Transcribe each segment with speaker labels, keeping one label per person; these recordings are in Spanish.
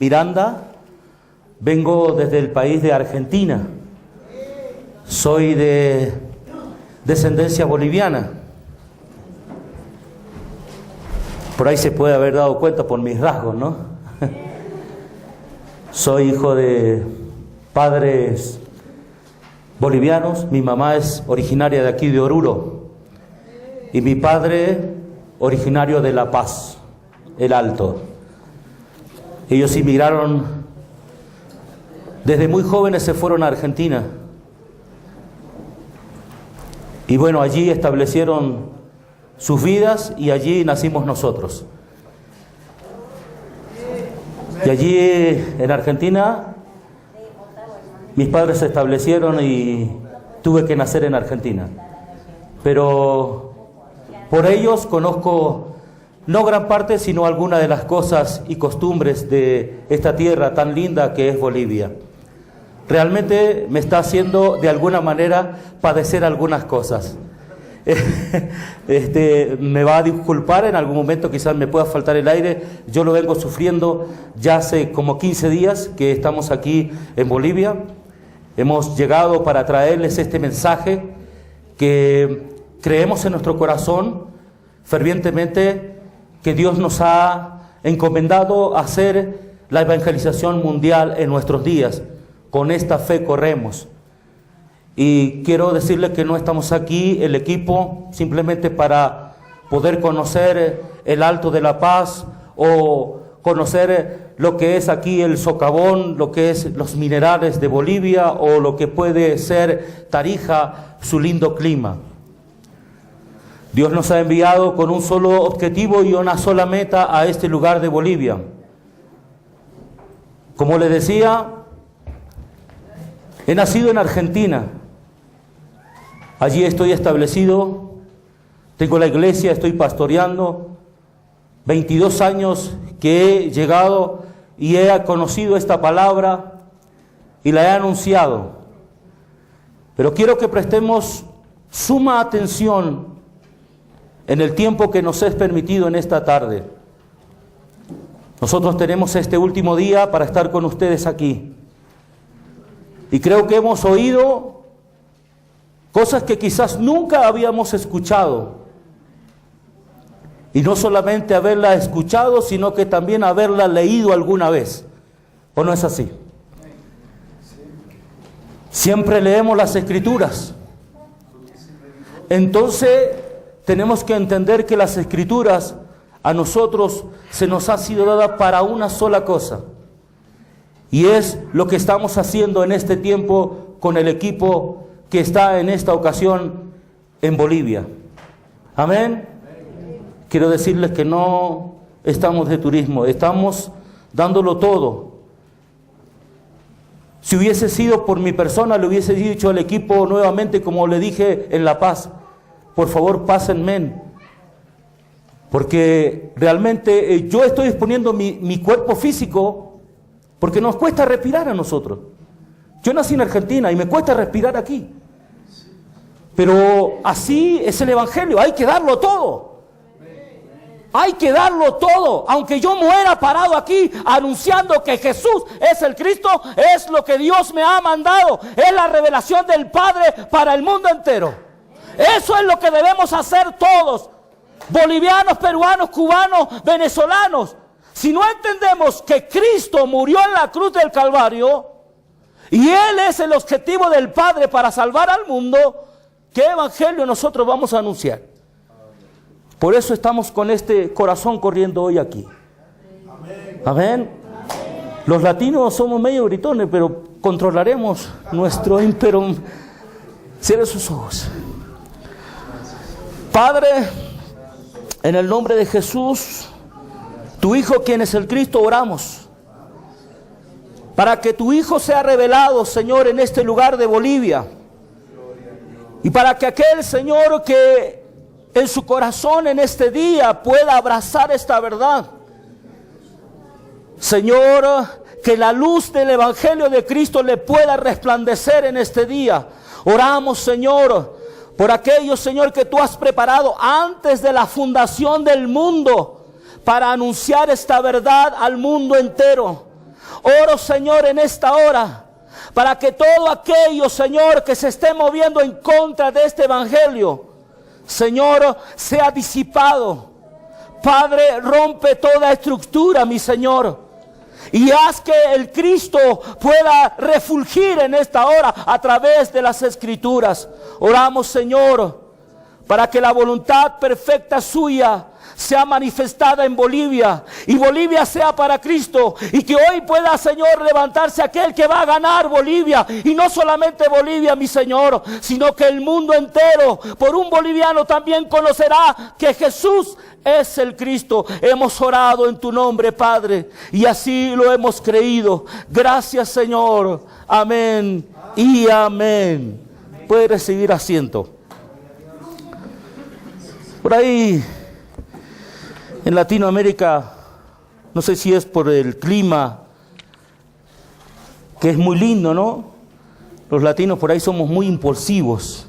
Speaker 1: Miranda, vengo desde el país de Argentina. Soy de descendencia boliviana. Por ahí se puede haber dado cuenta por mis rasgos, ¿no? Soy hijo de padres bolivianos. Mi mamá es originaria de aquí de Oruro y mi padre originario de La Paz, el Alto. Ellos emigraron desde muy jóvenes, se fueron a Argentina y bueno, allí establecieron sus vidas y allí nacimos nosotros. Y allí en Argentina mis padres se establecieron y tuve que nacer en Argentina. Pero por ellos conozco no gran parte, sino algunas de las cosas y costumbres de esta tierra tan linda que es Bolivia. Realmente me está haciendo de alguna manera padecer algunas cosas. Me va a disculpar, en algún momento quizás me pueda faltar el aire. Yo lo vengo sufriendo ya hace como 15 días que estamos aquí en Bolivia. Hemos llegado para traerles este mensaje que creemos en nuestro corazón fervientemente que Dios nos ha encomendado a hacer la evangelización mundial en nuestros días. Con esta fe corremos. Y quiero decirle que no estamos aquí, el equipo, simplemente para poder conocer el Alto de La Paz o conocer lo que es aquí el socavón, lo que es los minerales de Bolivia o lo que puede ser Tarija, su lindo clima. Dios nos ha enviado con un solo objetivo y una sola meta a este lugar de Bolivia. Como les decía, he nacido en Argentina. Allí estoy establecido, tengo la iglesia, estoy pastoreando. 22 años que he llegado y he conocido esta palabra y la he anunciado. Pero quiero que prestemos suma atención en el tiempo que nos es permitido en esta tarde. Nosotros tenemos este último día para estar con ustedes aquí. Y creo que hemos oído cosas que quizás nunca habíamos escuchado. Y no solamente haberla escuchado, sino que también haberla leído alguna vez. ¿O no es así? Siempre leemos las Escrituras. Entonces tenemos que entender que las Escrituras a nosotros se nos ha sido dada para una sola cosa. Y es lo que estamos haciendo en este tiempo con el equipo que está en esta ocasión en Bolivia. Amén. Quiero decirles que no estamos de turismo, estamos dándolo todo. Si hubiese sido por mi persona, le hubiese dicho al equipo nuevamente, como le dije en La Paz, por favor pásenme, porque realmente yo estoy exponiendo mi cuerpo físico, porque nos cuesta respirar a nosotros. Yo nací en Argentina y me cuesta respirar aquí, pero así es el Evangelio, hay que darlo todo. Hay que darlo todo, aunque yo muera parado aquí anunciando que Jesús es el Cristo, es lo que Dios me ha mandado, es la revelación del Padre para el mundo entero. Eso es lo que debemos hacer todos, bolivianos, peruanos, cubanos, venezolanos. Si no entendemos que Cristo murió en la cruz del Calvario y Él es el objetivo del Padre para salvar al mundo, ¿qué evangelio nosotros vamos a anunciar? Por eso estamos con este corazón corriendo hoy aquí. Amén. Amén. Los latinos somos medio gritones, pero controlaremos nuestro ímpetu. Cierre sus ojos. Padre, en el nombre de Jesús, tu Hijo, quien es el Cristo, oramos para que tu Hijo sea revelado, Señor, en este lugar de Bolivia. Y para que aquel, Señor, que en su corazón en este día pueda abrazar esta verdad. Señor, que la luz del Evangelio de Cristo le pueda resplandecer en este día. Oramos, Señor, por aquellos, Señor, que tú has preparado antes de la fundación del mundo para anunciar esta verdad al mundo entero. Oro, Señor, en esta hora, para que todo aquello, Señor, que se esté moviendo en contra de este evangelio, Señor, sea disipado. Padre, rompe toda estructura, mi Señor, y haz que el Cristo pueda refulgir en esta hora a través de las Escrituras. Oramos, Señor, para que la voluntad perfecta suya sea manifestada en Bolivia, y Bolivia sea para Cristo, y que hoy pueda, Señor, levantarse aquel que va a ganar Bolivia, y no solamente Bolivia, mi Señor, sino que el mundo entero por un boliviano también conocerá que Jesús es el Cristo. Hemos orado en tu nombre, Padre, y así lo hemos creído. Gracias, Señor. Amén y amén. Puede recibir asiento. Por ahí en Latinoamérica, no sé si es por el clima, que es muy lindo, ¿no? Los latinos por ahí somos muy impulsivos.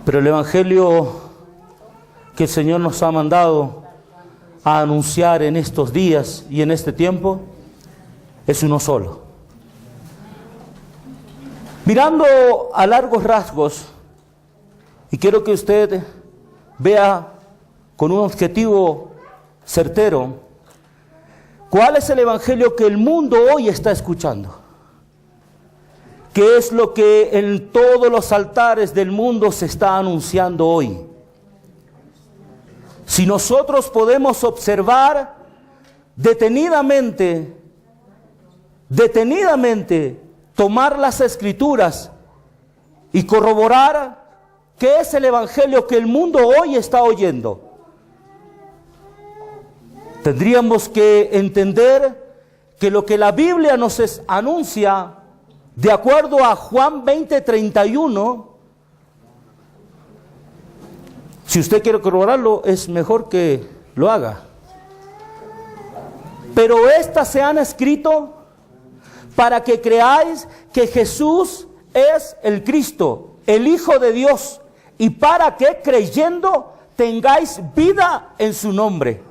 Speaker 1: Pero el evangelio que el Señor nos ha mandado a anunciar en estos días y en este tiempo es uno solo. Mirando a largos rasgos, y quiero que usted vea con un objetivo certero, ¿cuál es el evangelio que el mundo hoy está escuchando? ¿Qué es lo que en todos los altares del mundo se está anunciando hoy? Si nosotros podemos observar detenidamente, tomar las Escrituras y corroborar qué es el evangelio que el mundo hoy está oyendo, tendríamos que entender que lo que la Biblia nos anuncia, de acuerdo a Juan 20:31, si usted quiere corroborarlo, es mejor que lo haga. Pero estas se han escrito para que creáis que Jesús es el Cristo, el Hijo de Dios, y para que creyendo tengáis vida en su nombre.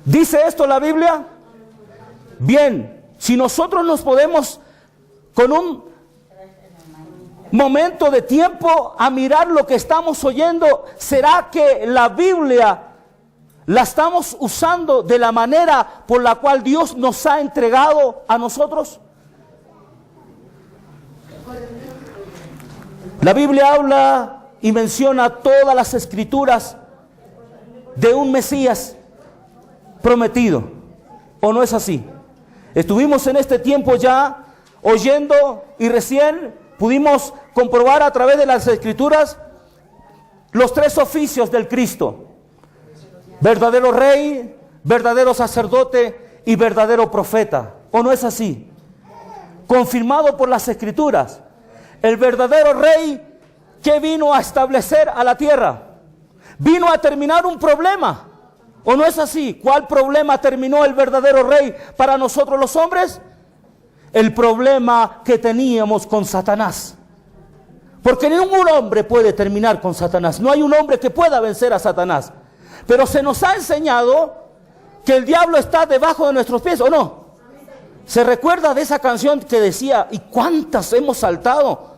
Speaker 1: ¿Dice esto la Biblia? Bien, si nosotros nos podemos con un momento de tiempo a mirar lo que estamos oyendo, ¿será que la Biblia la estamos usando de la manera por la cual Dios nos ha entregado a nosotros? La Biblia habla y menciona todas las Escrituras de un Mesías prometido, ¿o no es así? Estuvimos en este tiempo ya oyendo y recién pudimos comprobar a través de las Escrituras los tres oficios del Cristo: verdadero rey, verdadero sacerdote y verdadero profeta, ¿o no es así? Confirmado por las Escrituras. El verdadero rey que vino a establecer a la tierra, vino a terminar un problema, ¿o no es así? ¿Cuál problema terminó el verdadero rey para nosotros los hombres? El problema que teníamos con Satanás. Porque ningún hombre puede terminar con Satanás. No hay un hombre que pueda vencer a Satanás. Pero se nos ha enseñado que el diablo está debajo de nuestros pies, ¿o no? ¿Se recuerda de esa canción que decía, y cuántas hemos saltado?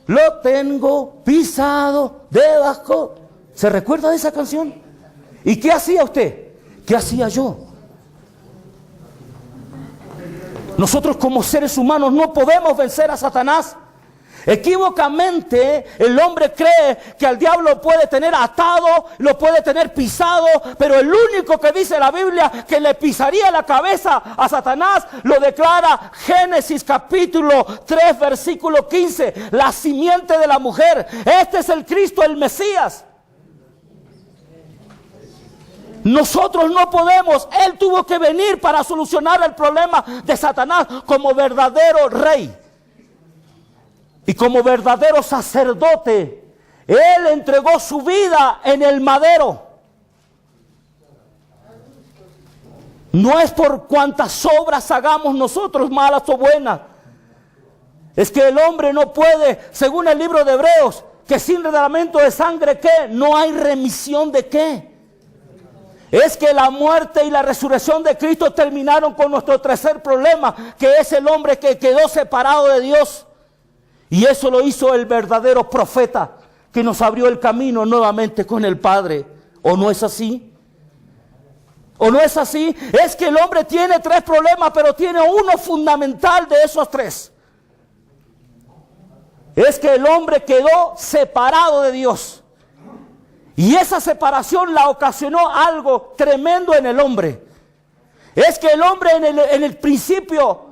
Speaker 1: Lo tengo pisado debajo. ¿Se recuerda de esa canción? ¿Y qué hacía usted? ¿Qué hacía yo? Nosotros como seres humanos no podemos vencer a Satanás. Equívocamente el hombre cree que al diablo puede tener atado, lo puede tener pisado, pero el único que dice la Biblia que le pisaría la cabeza a Satanás lo declara Génesis capítulo 3 versículo 15, la simiente de la mujer. Este es el Cristo, el Mesías. Nosotros no podemos. Él tuvo que venir para solucionar el problema de Satanás como verdadero rey. Y como verdadero sacerdote, Él entregó su vida en el madero. No es por cuantas obras hagamos nosotros, malas o buenas. Es que el hombre no puede, según el libro de Hebreos, que sin derramamiento de sangre, ¿qué? No hay remisión de ¿qué? es que la muerte y la resurrección de Cristo terminaron con nuestro tercer problema, que es el hombre que quedó separado de Dios. Y eso lo hizo el verdadero profeta, que nos abrió el camino nuevamente con el Padre. ¿O no es así? ¿O no es así? Es que el hombre tiene tres problemas, pero tiene uno fundamental de esos tres. Es que el hombre quedó separado de Dios. Y esa separación la ocasionó algo tremendo en el hombre. Es que el hombre en el principio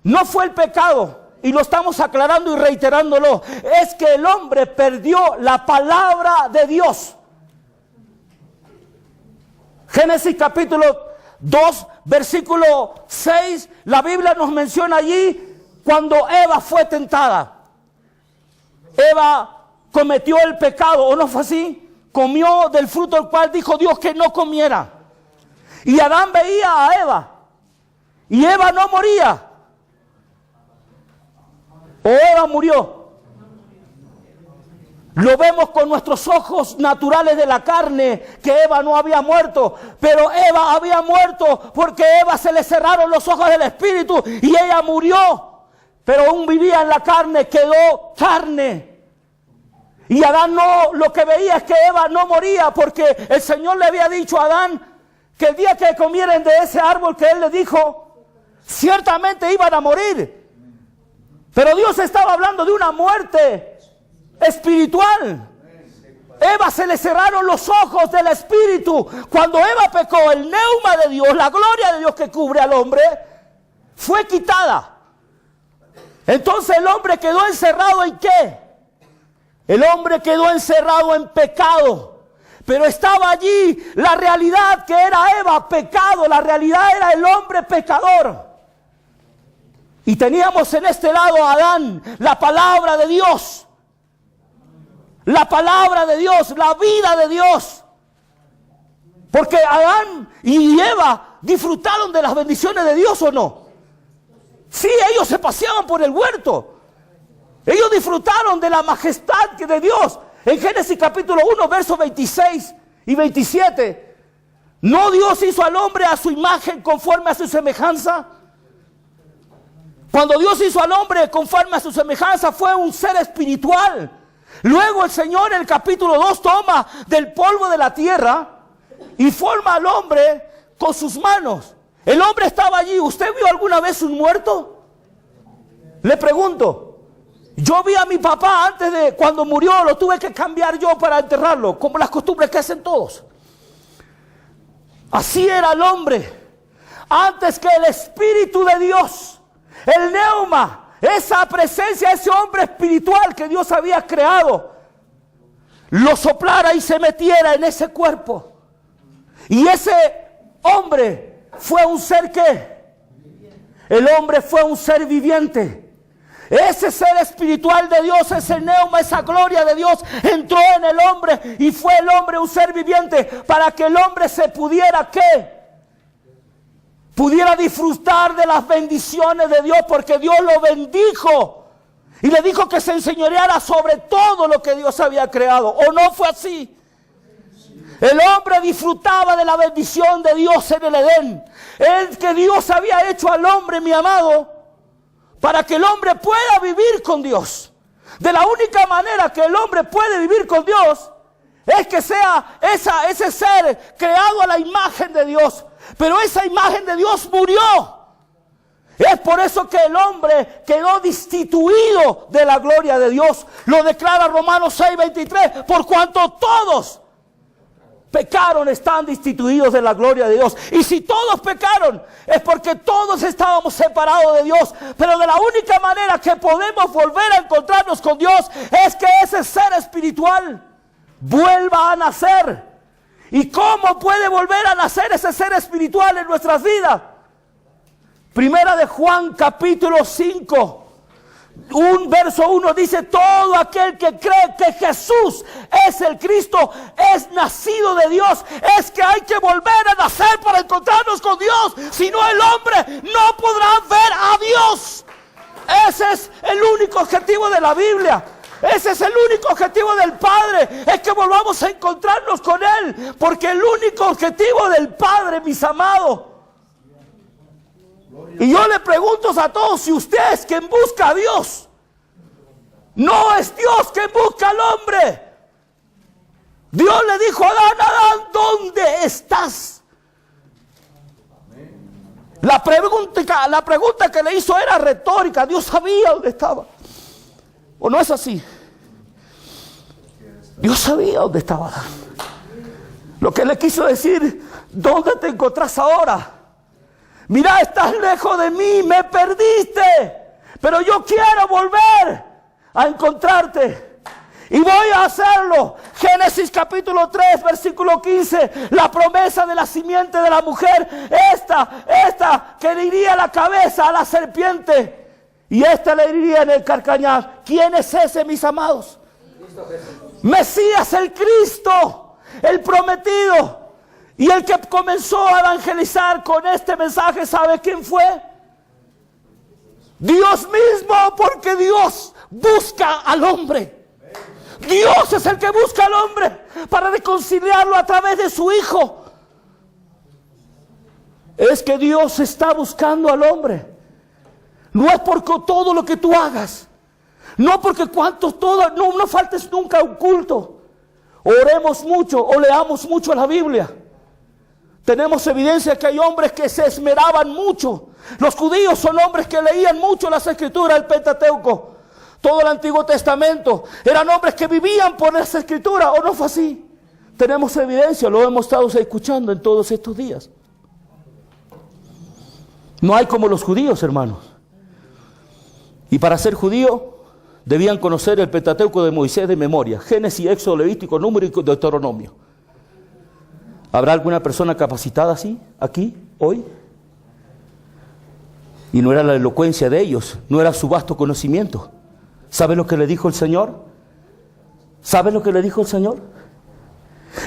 Speaker 1: no fue el pecado. Y lo estamos aclarando y reiterándolo. Es que el hombre perdió la palabra de Dios. Génesis capítulo 2, versículo 6. La Biblia nos menciona allí cuando Eva fue tentada. Eva cometió el pecado, ¿o no fue así? Comió del fruto del cual dijo Dios que no comiera. Y Adán veía a Eva. Y Eva no moría. ¿O Eva murió? Lo vemos con nuestros ojos naturales de la carne, que Eva no había muerto. Pero Eva había muerto porque a Eva se le cerraron los ojos del espíritu y ella murió. Pero aún vivía en la carne, quedó carne. Y Adán no, lo que veía es que Eva no moría, porque el Señor le había dicho a Adán que el día que comieran de ese árbol que él le dijo, ciertamente iban a morir. Pero Dios estaba hablando de una muerte espiritual. Eva se le cerraron los ojos del espíritu. Cuando Eva pecó, el neuma de Dios, la gloria de Dios que cubre al hombre, fue quitada. Entonces el hombre quedó encerrado ¿en qué? El hombre quedó encerrado en pecado. Pero estaba allí la realidad que era Eva, pecado. La realidad era el hombre pecador. Y teníamos en este lado a Adán, la palabra de Dios. La palabra de Dios, la vida de Dios. Porque Adán y Eva disfrutaron de las bendiciones de Dios, ¿o no? Sí, ellos se paseaban por el huerto. Ellos disfrutaron de la majestad de Dios. En Génesis capítulo 1, versos 26 y 27. ¿No Dios hizo al hombre a su imagen conforme a su semejanza? Cuando Dios hizo al hombre conforme a su semejanza, fue un ser espiritual. Luego el Señor en el capítulo 2 toma del polvo de la tierra y forma al hombre con sus manos. El hombre estaba allí. ¿Usted vio alguna vez un muerto? Le pregunto. Yo vi a mi papá antes de cuando murió, lo tuve que cambiar yo para enterrarlo, como las costumbres que hacen todos. Así era el hombre. Antes que el Espíritu de Dios, el neuma, esa presencia, ese hombre espiritual que Dios había creado, lo soplara y se metiera en ese cuerpo. Y ese hombre fue un ser ¿qué? El hombre fue un ser viviente. Ese ser espiritual de Dios, ese neuma, esa gloria de Dios entró en el hombre y fue el hombre un ser viviente para que el hombre se pudiera ¿qué? Pudiera disfrutar de las bendiciones de Dios, porque Dios lo bendijo y le dijo que se enseñoreara sobre todo lo que Dios había creado. ¿O no fue así? El hombre disfrutaba de la bendición de Dios en el Edén. El que Dios había hecho al hombre, mi amado, para que el hombre pueda vivir con Dios. De la única manera que el hombre puede vivir con Dios es que sea ese ser creado a la imagen de Dios. Pero esa imagen de Dios murió. Es por eso que el hombre quedó destituido de la gloria de Dios. Lo declara Romanos 6:23. Por cuanto todos pecaron, están destituidos de la gloria de Dios. Y si todos pecaron, es porque todos estábamos separados de Dios. Pero de la única manera que podemos volver a encontrarnos con Dios es que ese ser espiritual vuelva a nacer. ¿Y cómo puede volver a nacer ese ser espiritual en nuestras vidas? Primera de Juan capítulo 5. Verso 1 dice: todo aquel que cree que Jesús es el Cristo es nacido de Dios. Es que hay que volver a nacer para encontrarnos con Dios. Si no, el hombre no podrá ver a Dios. Ese es el único objetivo de la Biblia.
Speaker 2: Ese es el único objetivo del Padre, es que volvamos a encontrarnos con Él, porque el único objetivo del Padre, mis amados. Y yo le pregunto a todos, si usted es quien busca a Dios, no es Dios quien busca al hombre. Dios le dijo a Adán, Adán, ¿dónde estás? La pregunta que le hizo era retórica. Dios sabía dónde estaba. ¿O no es así? Dios sabía dónde estaba Adán. Lo que le quiso decir, ¿dónde te encontrás ahora? Mira, estás lejos de mí, me perdiste, pero yo quiero volver a encontrarte. Y voy a hacerlo. Génesis capítulo 3, versículo 15. La promesa de la simiente de la mujer. Esta que le iría la cabeza a la serpiente. Y esta le iría en el carcañar. ¿Quién es ese, mis amados? Mesías, el Cristo, el prometido. Y el que comenzó a evangelizar con este mensaje, ¿sabe quién fue? Dios mismo, porque Dios busca al hombre. Dios es el que busca al hombre para reconciliarlo a través de su Hijo. Es que Dios está buscando al hombre. No es porque todo lo que tú hagas, no porque no faltes nunca a un culto, oremos mucho o leamos mucho la Biblia. Tenemos evidencia que hay hombres que se esmeraban mucho. Los judíos son hombres que leían mucho las Escrituras, el Pentateuco. Todo el Antiguo Testamento. Eran hombres que vivían por las Escrituras. ¿O no fue así? Tenemos evidencia, lo hemos estado escuchando en todos estos días. No hay como los judíos, hermanos. Y para ser judío debían conocer el Pentateuco de Moisés de memoria. Génesis, Éxodo, Levítico, Número y Deuteronomio. ¿Habrá alguna persona capacitada así, aquí, hoy? Y no era la elocuencia de ellos, no era su vasto conocimiento. ¿Sabe lo que le dijo el Señor? ¿Sabe lo que le dijo el Señor?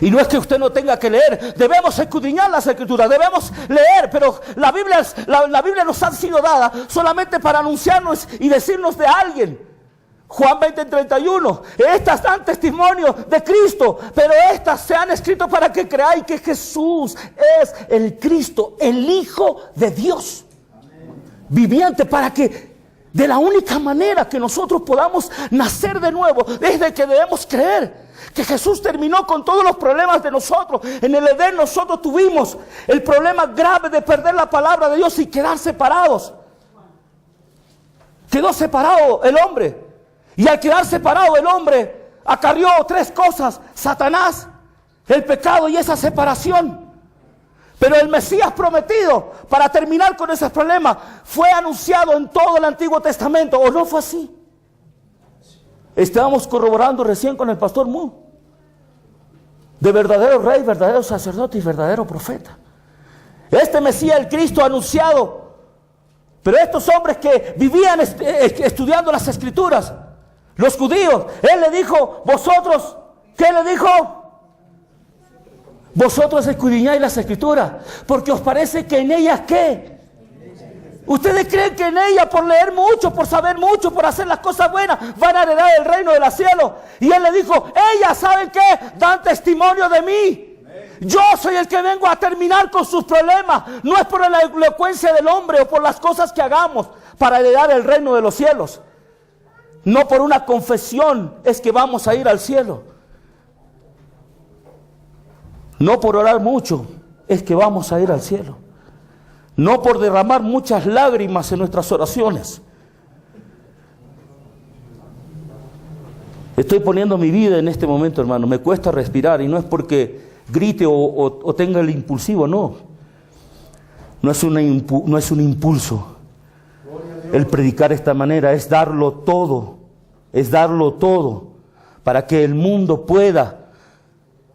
Speaker 2: Y no es que usted no tenga que leer, debemos escudriñar las Escrituras, debemos leer, pero la Biblia nos ha sido dada solamente para anunciarnos y decirnos de alguien. Juan 20:31, estas dan testimonio de Cristo, pero estas se han escrito para que creáis que Jesús es el Cristo, el Hijo de Dios. Viviente, para que de la única manera que nosotros podamos nacer de nuevo es de que debemos creer que Jesús terminó con todos los problemas de nosotros. En el Edén nosotros tuvimos el problema grave de perder la palabra de Dios y quedar separados. Quedó separado el hombre. Y al quedar separado el hombre acarrió tres cosas: Satanás, el pecado y esa separación. Pero el Mesías prometido para terminar con esos problemas fue anunciado en todo el Antiguo Testamento. ¿O no fue así? Estábamos corroborando recién con el pastor Mu de verdadero rey, verdadero sacerdote y verdadero profeta. Este Mesías, el Cristo anunciado. Pero estos hombres que vivían estudiando las Escrituras, los judíos, él le dijo, vosotros, ¿qué le dijo? Vosotros escudriñáis las Escrituras, porque os parece que en ellas, ¿qué? Ustedes creen que en ellas, por leer mucho, por saber mucho, por hacer las cosas buenas, van a heredar el reino de los cielos. Y él le dijo, ellas, ¿saben qué? Dan testimonio de mí. Yo soy el que vengo a terminar con sus problemas. No es por la elocuencia del hombre o por las cosas que hagamos para heredar el reino de los cielos. No por una confesión es que vamos a ir al cielo. No por orar mucho es que vamos a ir al cielo. No por derramar muchas lágrimas en nuestras oraciones. Estoy poniendo mi vida en este momento, hermano. Me cuesta respirar y no es porque grite o tenga el impulsivo, no. No es un impulso. El predicar de esta manera es darlo todo. Es darlo todo para que el mundo pueda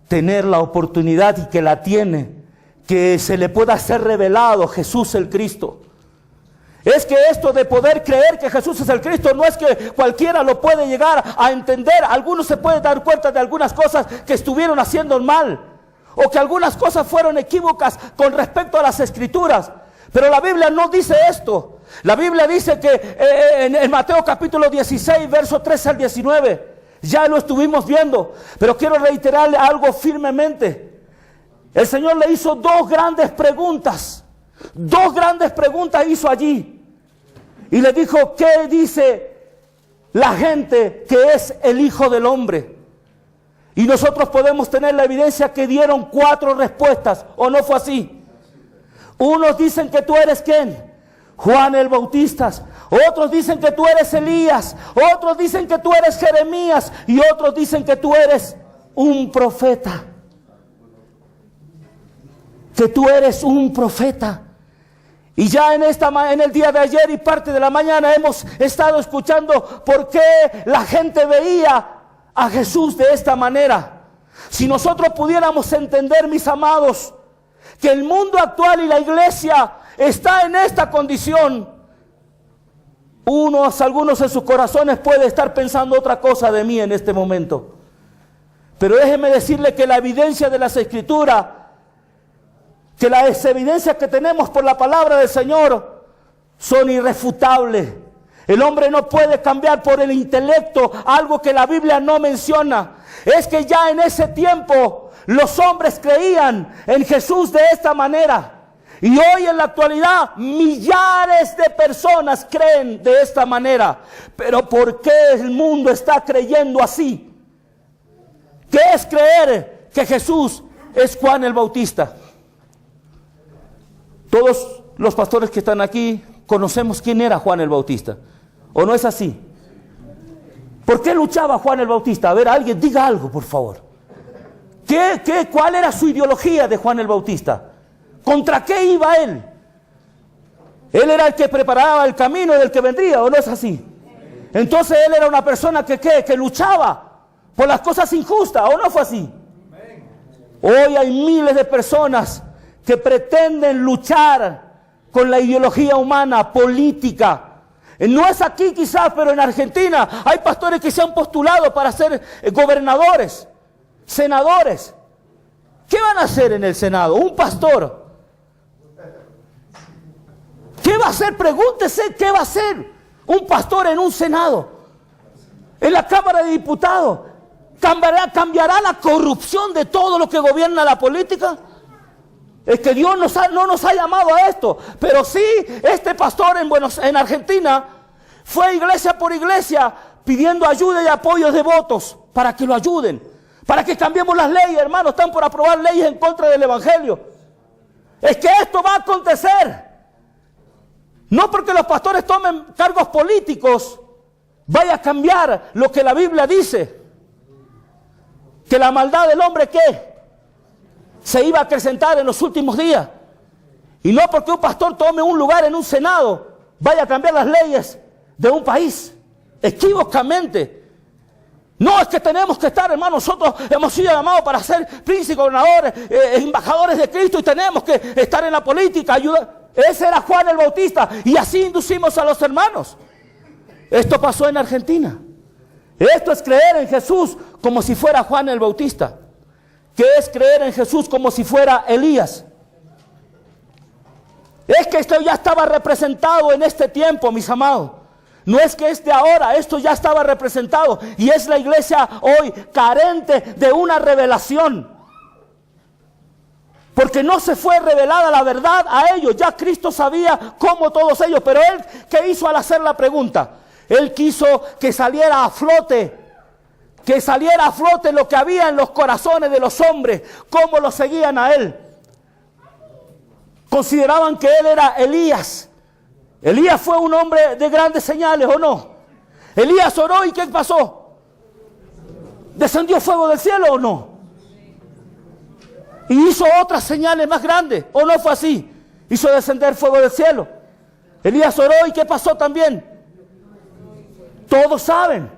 Speaker 2: tener la oportunidad y que la tiene, que se le pueda ser revelado Jesús el Cristo. Es que esto de poder creer que Jesús es el Cristo no es que cualquiera lo puede llegar a entender. Algunos se pueden dar cuenta de algunas cosas que estuvieron haciendo mal o que algunas cosas fueron equívocas con respecto a las Escrituras. Pero la Biblia no dice esto. La Biblia dice que en Mateo capítulo 16, versos 13 al 19, ya lo estuvimos viendo, pero quiero reiterarle algo firmemente. El Señor le hizo dos grandes preguntas hizo allí. Y le dijo, ¿qué dice la gente que es el Hijo del Hombre? Y nosotros podemos tener la evidencia que dieron 4 respuestas, ¿o no fue así? Unos dicen que tú eres ¿quién? Juan el Bautista. Otros dicen que tú eres Elías. Otros dicen que tú eres Jeremías. Y otros dicen que tú eres un profeta. Que tú eres un profeta. Y ya en el día de ayer y parte de la mañana hemos estado escuchando por qué la gente veía a Jesús de esta manera. Si nosotros pudiéramos entender, mis amados, que el mundo actual y la iglesia está en esta condición, algunos en sus corazones pueden estar pensando otra cosa de mí en este momento. Pero déjeme decirle que la evidencia de las Escrituras, que las evidencias que tenemos por la palabra del Señor son irrefutables. El hombre no puede cambiar por el intelecto algo que la Biblia no menciona. Es que ya en ese tiempo los hombres creían en Jesús de esta manera. Y hoy en la actualidad millares de personas creen de esta manera. Pero ¿por qué el mundo está creyendo así? ¿Qué es creer que Jesús es Juan el Bautista? Todos los pastores que están aquí conocemos quién era Juan el Bautista. ¿O no es así? ¿Por qué luchaba Juan el Bautista? A ver, alguien diga algo, por favor. ¿Cuál era su ideología de Juan el Bautista? ¿Contra qué iba él? Él era el que preparaba el camino del que vendría, ¿o no es así? Entonces él era una persona que luchaba por las cosas injustas, ¿o no fue así? Hoy hay miles de personas que pretenden luchar con la ideología humana, política. No es aquí quizás, pero en Argentina hay pastores que se han postulado para ser gobernadores, senadores. ¿Qué van a hacer en el Senado? Un pastor. ¿Qué va a hacer? Pregúntese, ¿qué va a hacer un pastor en un Senado? En la Cámara de Diputados. ¿Cambiará la corrupción de todo lo que gobierna la política? Es que Dios no nos ha llamado a esto. Pero sí, este pastor en Argentina fue iglesia por iglesia pidiendo ayuda y apoyo de votos para que lo ayuden, para que cambiemos las leyes. Hermanos, están por aprobar leyes en contra del Evangelio. Es que esto va a acontecer. No porque los pastores tomen cargos políticos vaya a cambiar lo que la Biblia dice. Que la maldad del hombre, ¿qué? Se iba a acrecentar en los últimos días. Y no porque un pastor tome un lugar en un senado vaya a cambiar las leyes de un país. Equívocamente. No, es que tenemos que estar, hermanos, nosotros hemos sido llamados para ser príncipes, gobernadores, embajadores de Cristo, y tenemos que estar en la política, ayudar. Ese era Juan el Bautista, y así inducimos a los hermanos. Esto pasó en Argentina. Esto es creer en Jesús como si fuera Juan el Bautista. ¿Qué es creer en Jesús como si fuera Elías? Es que esto ya estaba representado en este tiempo, mis amados. No es que es de ahora, esto ya estaba representado. Y es la iglesia hoy carente de una revelación. Porque no se fue revelada la verdad a ellos. Ya Cristo sabía cómo todos ellos. Pero él, ¿qué hizo al hacer la pregunta? Él quiso que saliera a flote. Que saliera a flote lo que había en los corazones de los hombres. Cómo lo seguían a él. Consideraban que él era Elías. Elías fue un hombre de grandes señales, ¿o no? Elías oró, ¿y qué pasó? ¿Descendió fuego del cielo o no? Y hizo otras señales más grandes, ¿o no fue así? Hizo descender fuego del cielo. Elías oró, ¿y qué pasó también? Todos saben.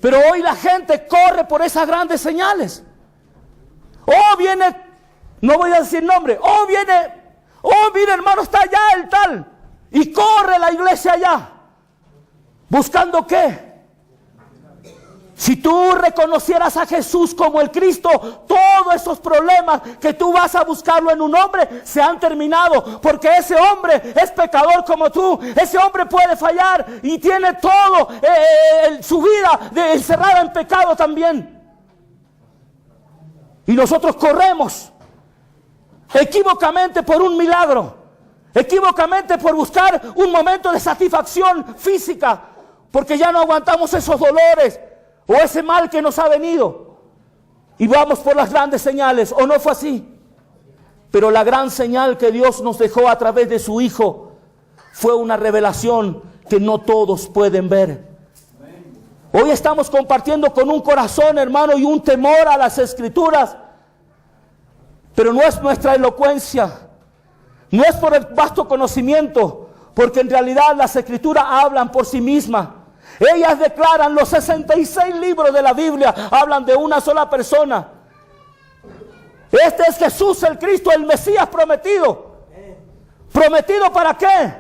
Speaker 2: Pero hoy la gente corre por esas grandes señales. Oh, viene, no voy a decir nombre, mira, hermano, está allá el tal. Y corre la iglesia allá. ¿Buscando qué? Si tú reconocieras a Jesús como el Cristo, todos esos problemas que tú vas a buscarlo en un hombre se han terminado, porque ese hombre es pecador como tú. Ese hombre puede fallar y tiene todo su vida encerrada en pecado también. Y nosotros corremos equívocamente por un milagro, equívocamente por buscar un momento de satisfacción física, porque ya no aguantamos esos dolores o ese mal que nos ha venido, y vamos por las grandes señales. ¿O no fue así? Pero la gran señal que Dios nos dejó a través de su Hijo fue una revelación que no todos pueden ver. Hoy estamos compartiendo con un corazón, hermano, y un temor a las Escrituras, pero no es nuestra elocuencia, no es por el vasto conocimiento, porque en realidad las Escrituras hablan por sí mismas. Ellas declaran, los 66 libros de la Biblia hablan de una sola persona. Este es Jesús el Cristo, el Mesías prometido. ¿Prometido para qué?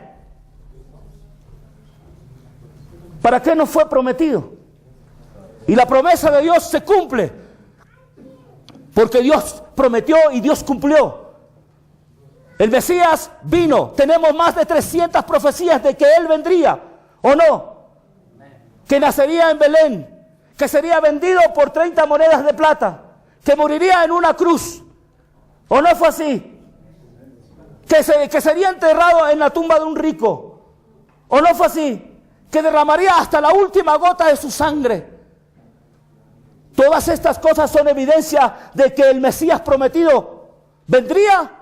Speaker 2: ¿Para qué nos fue prometido? Y la promesa de Dios se cumple, porque Dios prometió y Dios cumplió. El Mesías vino. Tenemos más de 300 profecías de que Él vendría, ¿o no? Que nacería en Belén, que sería vendido por 30 monedas de plata, que moriría en una cruz, ¿o no fue así? Que sería enterrado en la tumba de un rico, ¿o no fue así? Que derramaría hasta la última gota de su sangre. Todas estas cosas son evidencia de que el Mesías prometido vendría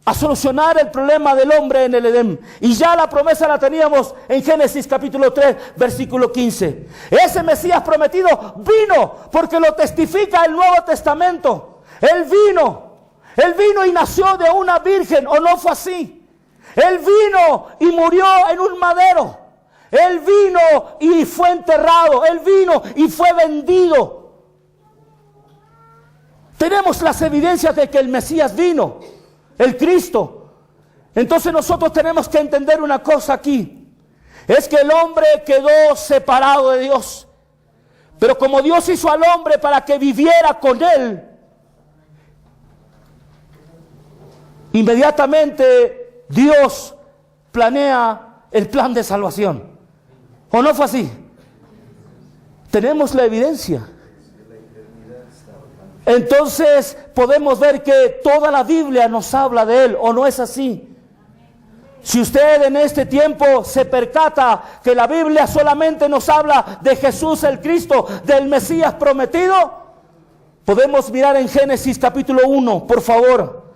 Speaker 2: a solucionar el problema del hombre en el Edén. Y ya la promesa la teníamos en Génesis capítulo 3, versículo 15. Ese Mesías prometido vino, porque lo testifica el Nuevo Testamento. Él vino y nació de una virgen, ¿o no fue así? Él vino y murió en un madero. Él vino y fue enterrado. Él vino y fue vendido. Tenemos las evidencias de que el Mesías vino, el Cristo. Entonces nosotros tenemos que entender una cosa aquí. Es que el hombre quedó separado de Dios. Pero como Dios hizo al hombre para que viviera con Él, inmediatamente Dios planea el plan de salvación. ¿O no fue así? Tenemos la evidencia. Entonces podemos ver que toda la Biblia nos habla de Él, ¿o no es así? Si usted en este tiempo se percata que la Biblia solamente nos habla de Jesús el Cristo, del Mesías prometido, podemos mirar en Génesis capítulo 1, por favor.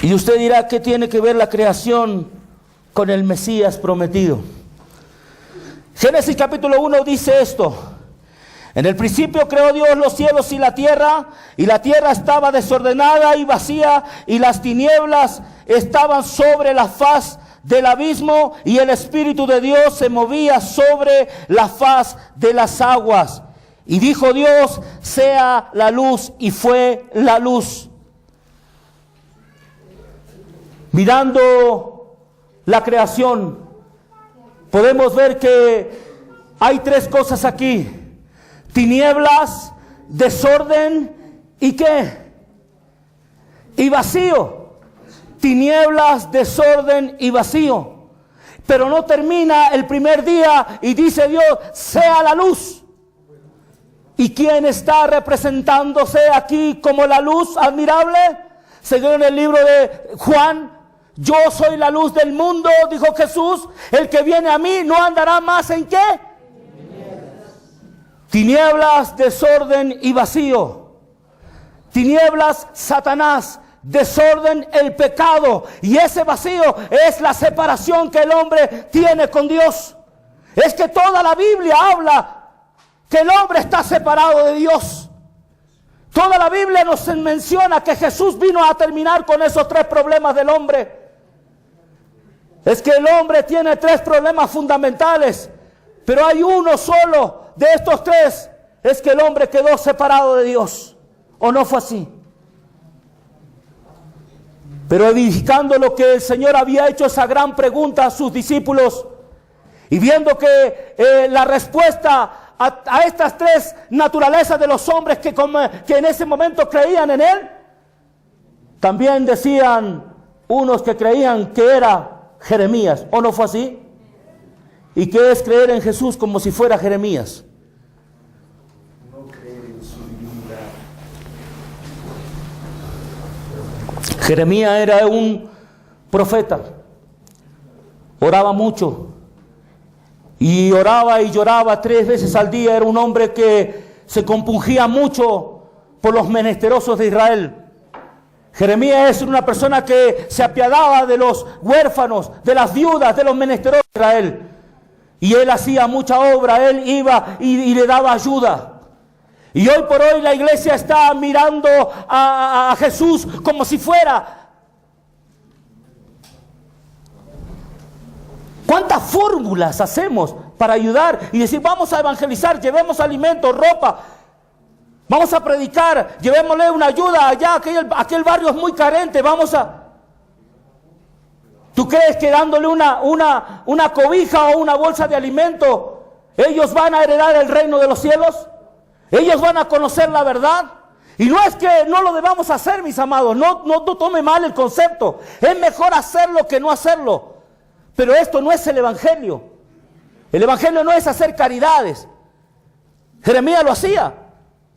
Speaker 2: Y usted dirá, ¿qué tiene que ver la creación con el Mesías prometido? Génesis capítulo 1 dice esto: en el principio creó Dios los cielos y la tierra estaba desordenada y vacía, y las tinieblas estaban sobre la faz del abismo, y el Espíritu de Dios se movía sobre la faz de las aguas. Y dijo Dios, sea la luz, y fue la luz. Mirando la creación, podemos ver que hay tres cosas aquí: tinieblas, desorden y ¿qué? Y vacío. Tinieblas, desorden y vacío. Pero no termina el primer día y dice Dios, sea la luz. ¿Y quién está representándose aquí como la luz admirable? Según el libro de Juan, yo soy la luz del mundo, dijo Jesús. El que viene a mí no andará más en ¿qué? Tinieblas, desorden y vacío. Tinieblas, Satanás. Desorden, el pecado. Y ese vacío es la separación que el hombre tiene con Dios. Es que toda la Biblia habla que el hombre está separado de Dios. Toda la Biblia nos menciona que Jesús vino a terminar con esos tres problemas del hombre. Es que el hombre tiene tres problemas fundamentales, pero hay uno solo de estos tres: es que el hombre quedó separado de Dios. ¿O no fue así? Pero edificando lo que el Señor había hecho esa gran pregunta a sus discípulos, Y viendo que la respuesta a estas tres naturalezas de los hombres que en ese momento creían en Él, también decían unos que creían que era Jeremías, ¿o no fue así? ¿Y qué es creer en Jesús como si fuera Jeremías?
Speaker 3: No creer en su divinidad.
Speaker 2: Jeremías era un profeta, oraba mucho, y oraba y lloraba 3 veces al día. Era un hombre que se compungía mucho por los menesterosos de Israel. Jeremías es una persona que se apiadaba de los huérfanos, de las viudas, de los menesterosos de Israel. Y él hacía mucha obra, él iba y le daba ayuda. Y hoy por hoy la iglesia está mirando a Jesús como si fuera. ¿Cuántas fórmulas hacemos para ayudar y decir vamos a evangelizar, llevemos alimentos, ropa? Vamos a predicar, llevémosle una ayuda allá, aquel barrio es muy carente, ¿Tú crees que dándole una cobija o una bolsa de alimento, ellos van a heredar el reino de los cielos? ¿Ellos van a conocer la verdad? Y no es que no lo debamos hacer, mis amados, no tome mal el concepto. Es mejor hacerlo que no hacerlo. Pero esto no es el evangelio. El evangelio no es hacer caridades. Jeremías lo hacía,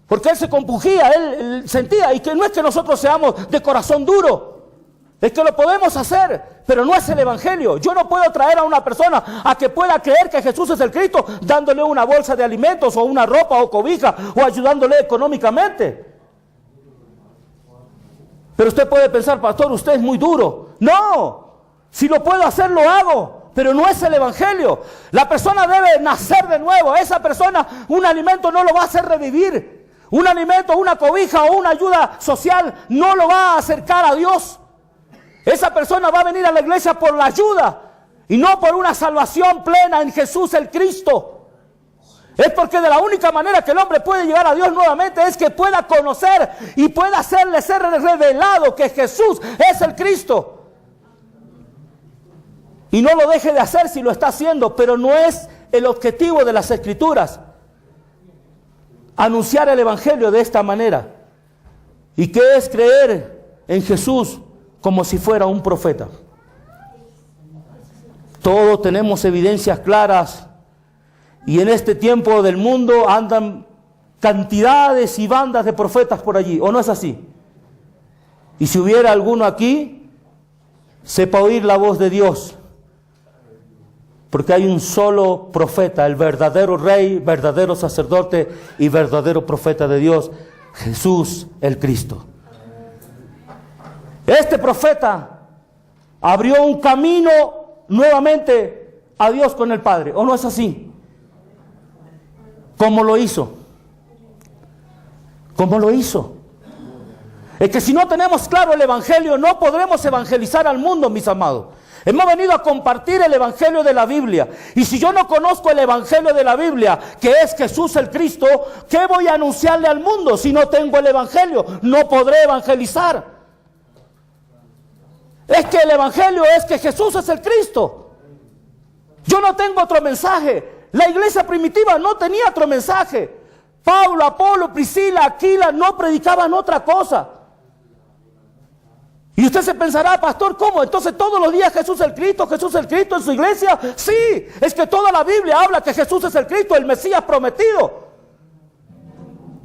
Speaker 2: porque él se compungía, él sentía, y que no es que nosotros seamos de corazón duro, es que lo podemos hacer, pero no es el evangelio. Yo no puedo traer a una persona a que pueda creer que Jesús es el Cristo dándole una bolsa de alimentos o una ropa o cobija o ayudándole económicamente. Pero usted puede pensar, pastor, usted es muy duro. No, si lo puedo hacer, lo hago. Pero no es el evangelio. La persona debe nacer de nuevo. Esa persona, un alimento no lo va a hacer revivir. Un alimento, una cobija o una ayuda social no lo va a acercar a Dios. Esa persona va a venir a la iglesia por la ayuda y no por una salvación plena en Jesús el Cristo. Es porque de la única manera que el hombre puede llegar a Dios nuevamente es que pueda conocer y pueda hacerle ser revelado que Jesús es el Cristo. Y no lo deje de hacer si lo está haciendo, pero no es el objetivo de las Escrituras anunciar el evangelio de esta manera. ¿Y qué es creer en Jesús como si fuera un profeta? Todos tenemos evidencias claras, y en este tiempo del mundo andan cantidades y bandas de profetas por allí, ¿o no es así? Y si hubiera alguno aquí, sepa oír la voz de Dios, porque hay un solo profeta, el verdadero rey, verdadero sacerdote y verdadero profeta de Dios, Jesús el Cristo. Este profeta abrió un camino nuevamente a Dios con el Padre, ¿o no es así? ¿Cómo lo hizo? ¿Cómo lo hizo? Es que si no tenemos claro el evangelio, no podremos evangelizar al mundo, mis amados. Hemos venido a compartir el evangelio de la Biblia. Y si yo no conozco el evangelio de la Biblia, que es Jesús el Cristo, ¿qué voy a anunciarle al mundo si no tengo el evangelio? No podré evangelizar. Es que el evangelio es que Jesús es el Cristo. Yo no tengo otro mensaje. La iglesia primitiva no tenía otro mensaje. Pablo, Apolo, Priscila, Aquila no predicaban otra cosa. Y usted se pensará, pastor, ¿cómo? Entonces todos los días Jesús el Cristo en su iglesia. Sí, es que toda la Biblia habla que Jesús es el Cristo, el Mesías prometido.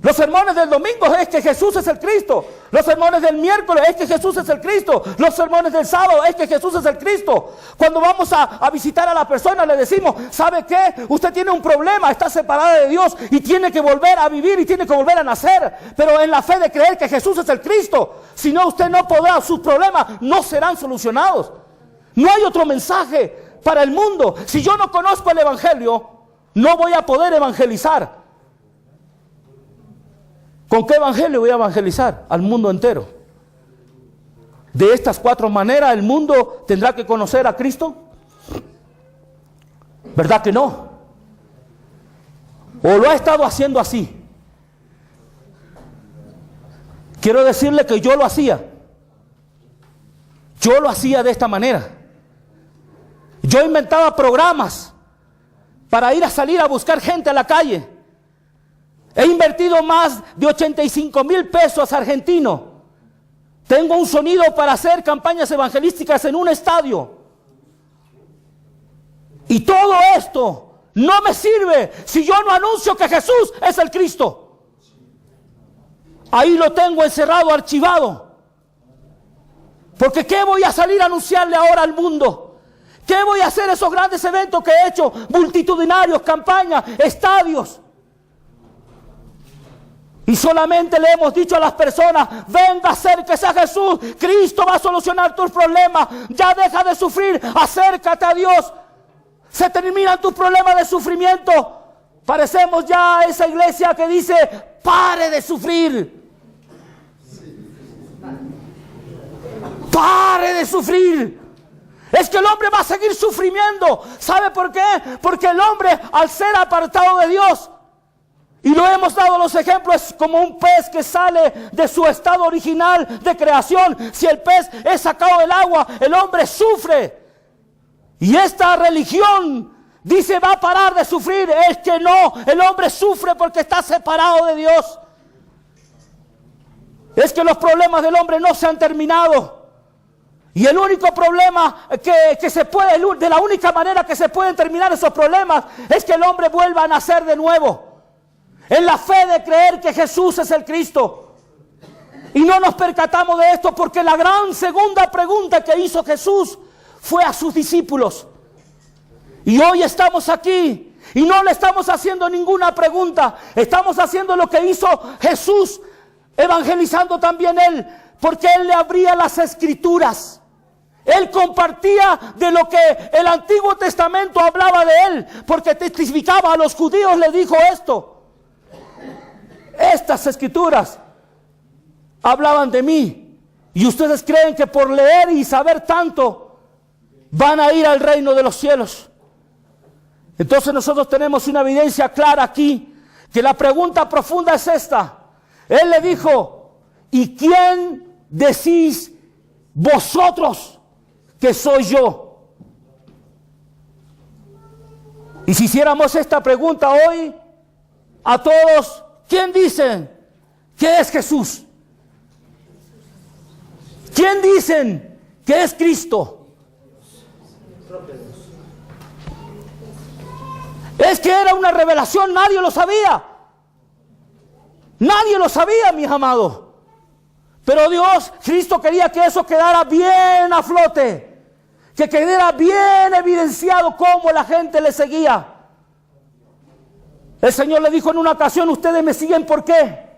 Speaker 2: Los sermones del domingo es que Jesús es el Cristo. Los sermones del miércoles es que Jesús es el Cristo. Los sermones del sábado es que Jesús es el Cristo. Cuando vamos a visitar a la persona le decimos, ¿sabe qué? Usted tiene un problema, está separada de Dios y tiene que volver a vivir y tiene que volver a nacer. Pero en la fe de creer que Jesús es el Cristo. Si no, usted no podrá, sus problemas no serán solucionados. No hay otro mensaje para el mundo. Si yo no conozco el evangelio, no voy a poder evangelizar. ¿Con qué evangelio voy a evangelizar al mundo entero? De estas 4 maneras el mundo tendrá que conocer a Cristo. ¿Verdad que no? ¿O lo ha estado haciendo así? Quiero decirle que yo lo hacía. Yo lo hacía de esta manera. Yo inventaba programas para ir a salir a buscar gente a la calle. He invertido más de 85,000 pesos argentinos. Tengo un sonido para hacer campañas evangelísticas en un estadio. Y todo esto no me sirve si yo no anuncio que Jesús es el Cristo. Ahí lo tengo encerrado, archivado. Porque ¿qué voy a salir a anunciarle ahora al mundo? ¿Qué voy a hacer esos grandes eventos que he hecho? Multitudinarios, campañas, estadios. Y solamente le hemos dicho a las personas: venga, acérquese a Jesús. Cristo va a solucionar tus problemas. Ya deja de sufrir, acércate a Dios. Se terminan tus problemas de sufrimiento. Parecemos ya esa iglesia que dice: pare de sufrir. Pare de sufrir. Es que el hombre va a seguir sufriendo. ¿Sabe por qué? Porque el hombre, al ser apartado de Dios, y lo hemos dado los ejemplos, es como un pez que sale de su estado original de creación. Si el pez es sacado del agua, el hombre sufre. Y esta religión dice: va a parar de sufrir. Es que no, el hombre sufre porque está separado de Dios. Es que los problemas del hombre no se han terminado. Y el único problema que se puede, de la única manera que se pueden terminar esos problemas, es que el hombre vuelva a nacer de nuevo. En la fe de creer que Jesús es el Cristo. Y no nos percatamos de esto porque la gran segunda pregunta que hizo Jesús fue a sus discípulos. Y hoy estamos aquí y no le estamos haciendo ninguna pregunta. Estamos haciendo lo que hizo Jesús, evangelizando también Él, porque Él le abría las Escrituras. Él compartía de lo que el Antiguo Testamento hablaba de Él, porque testificaba a los judíos, le dijo esto: estas Escrituras hablaban de mí, y ustedes creen que por leer y saber tanto van a ir al reino de los cielos. Entonces nosotros tenemos una evidencia clara aquí, que la pregunta profunda es esta. Él le dijo: ¿y quién decís vosotros que soy yo? Y si hiciéramos esta pregunta hoy a todos, ¿quién dicen que es Jesús? ¿Quién dicen que es Cristo? Es que era una revelación, nadie lo sabía. Nadie lo sabía, mis amados. Pero Dios, Cristo quería que eso quedara bien a flote. Que quedara bien evidenciado cómo la gente le seguía. El Señor le dijo en una ocasión: ustedes me siguen, ¿por qué?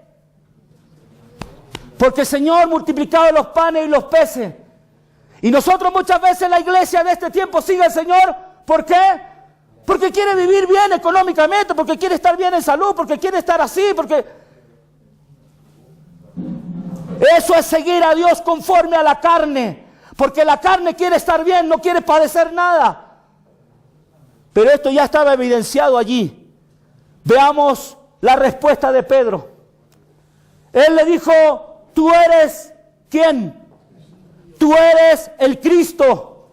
Speaker 2: Porque el Señor multiplicaba los panes y los peces. Y nosotros muchas veces, la iglesia de este tiempo sigue al Señor, ¿por qué? Porque quiere vivir bien económicamente, porque quiere estar bien en salud, porque quiere estar así, porque... Eso es seguir a Dios conforme a la carne. Porque la carne quiere estar bien, no quiere padecer nada. Pero esto ya estaba evidenciado allí. Veamos la respuesta de Pedro. Él le dijo: tú eres ¿quién? Tú eres el Cristo.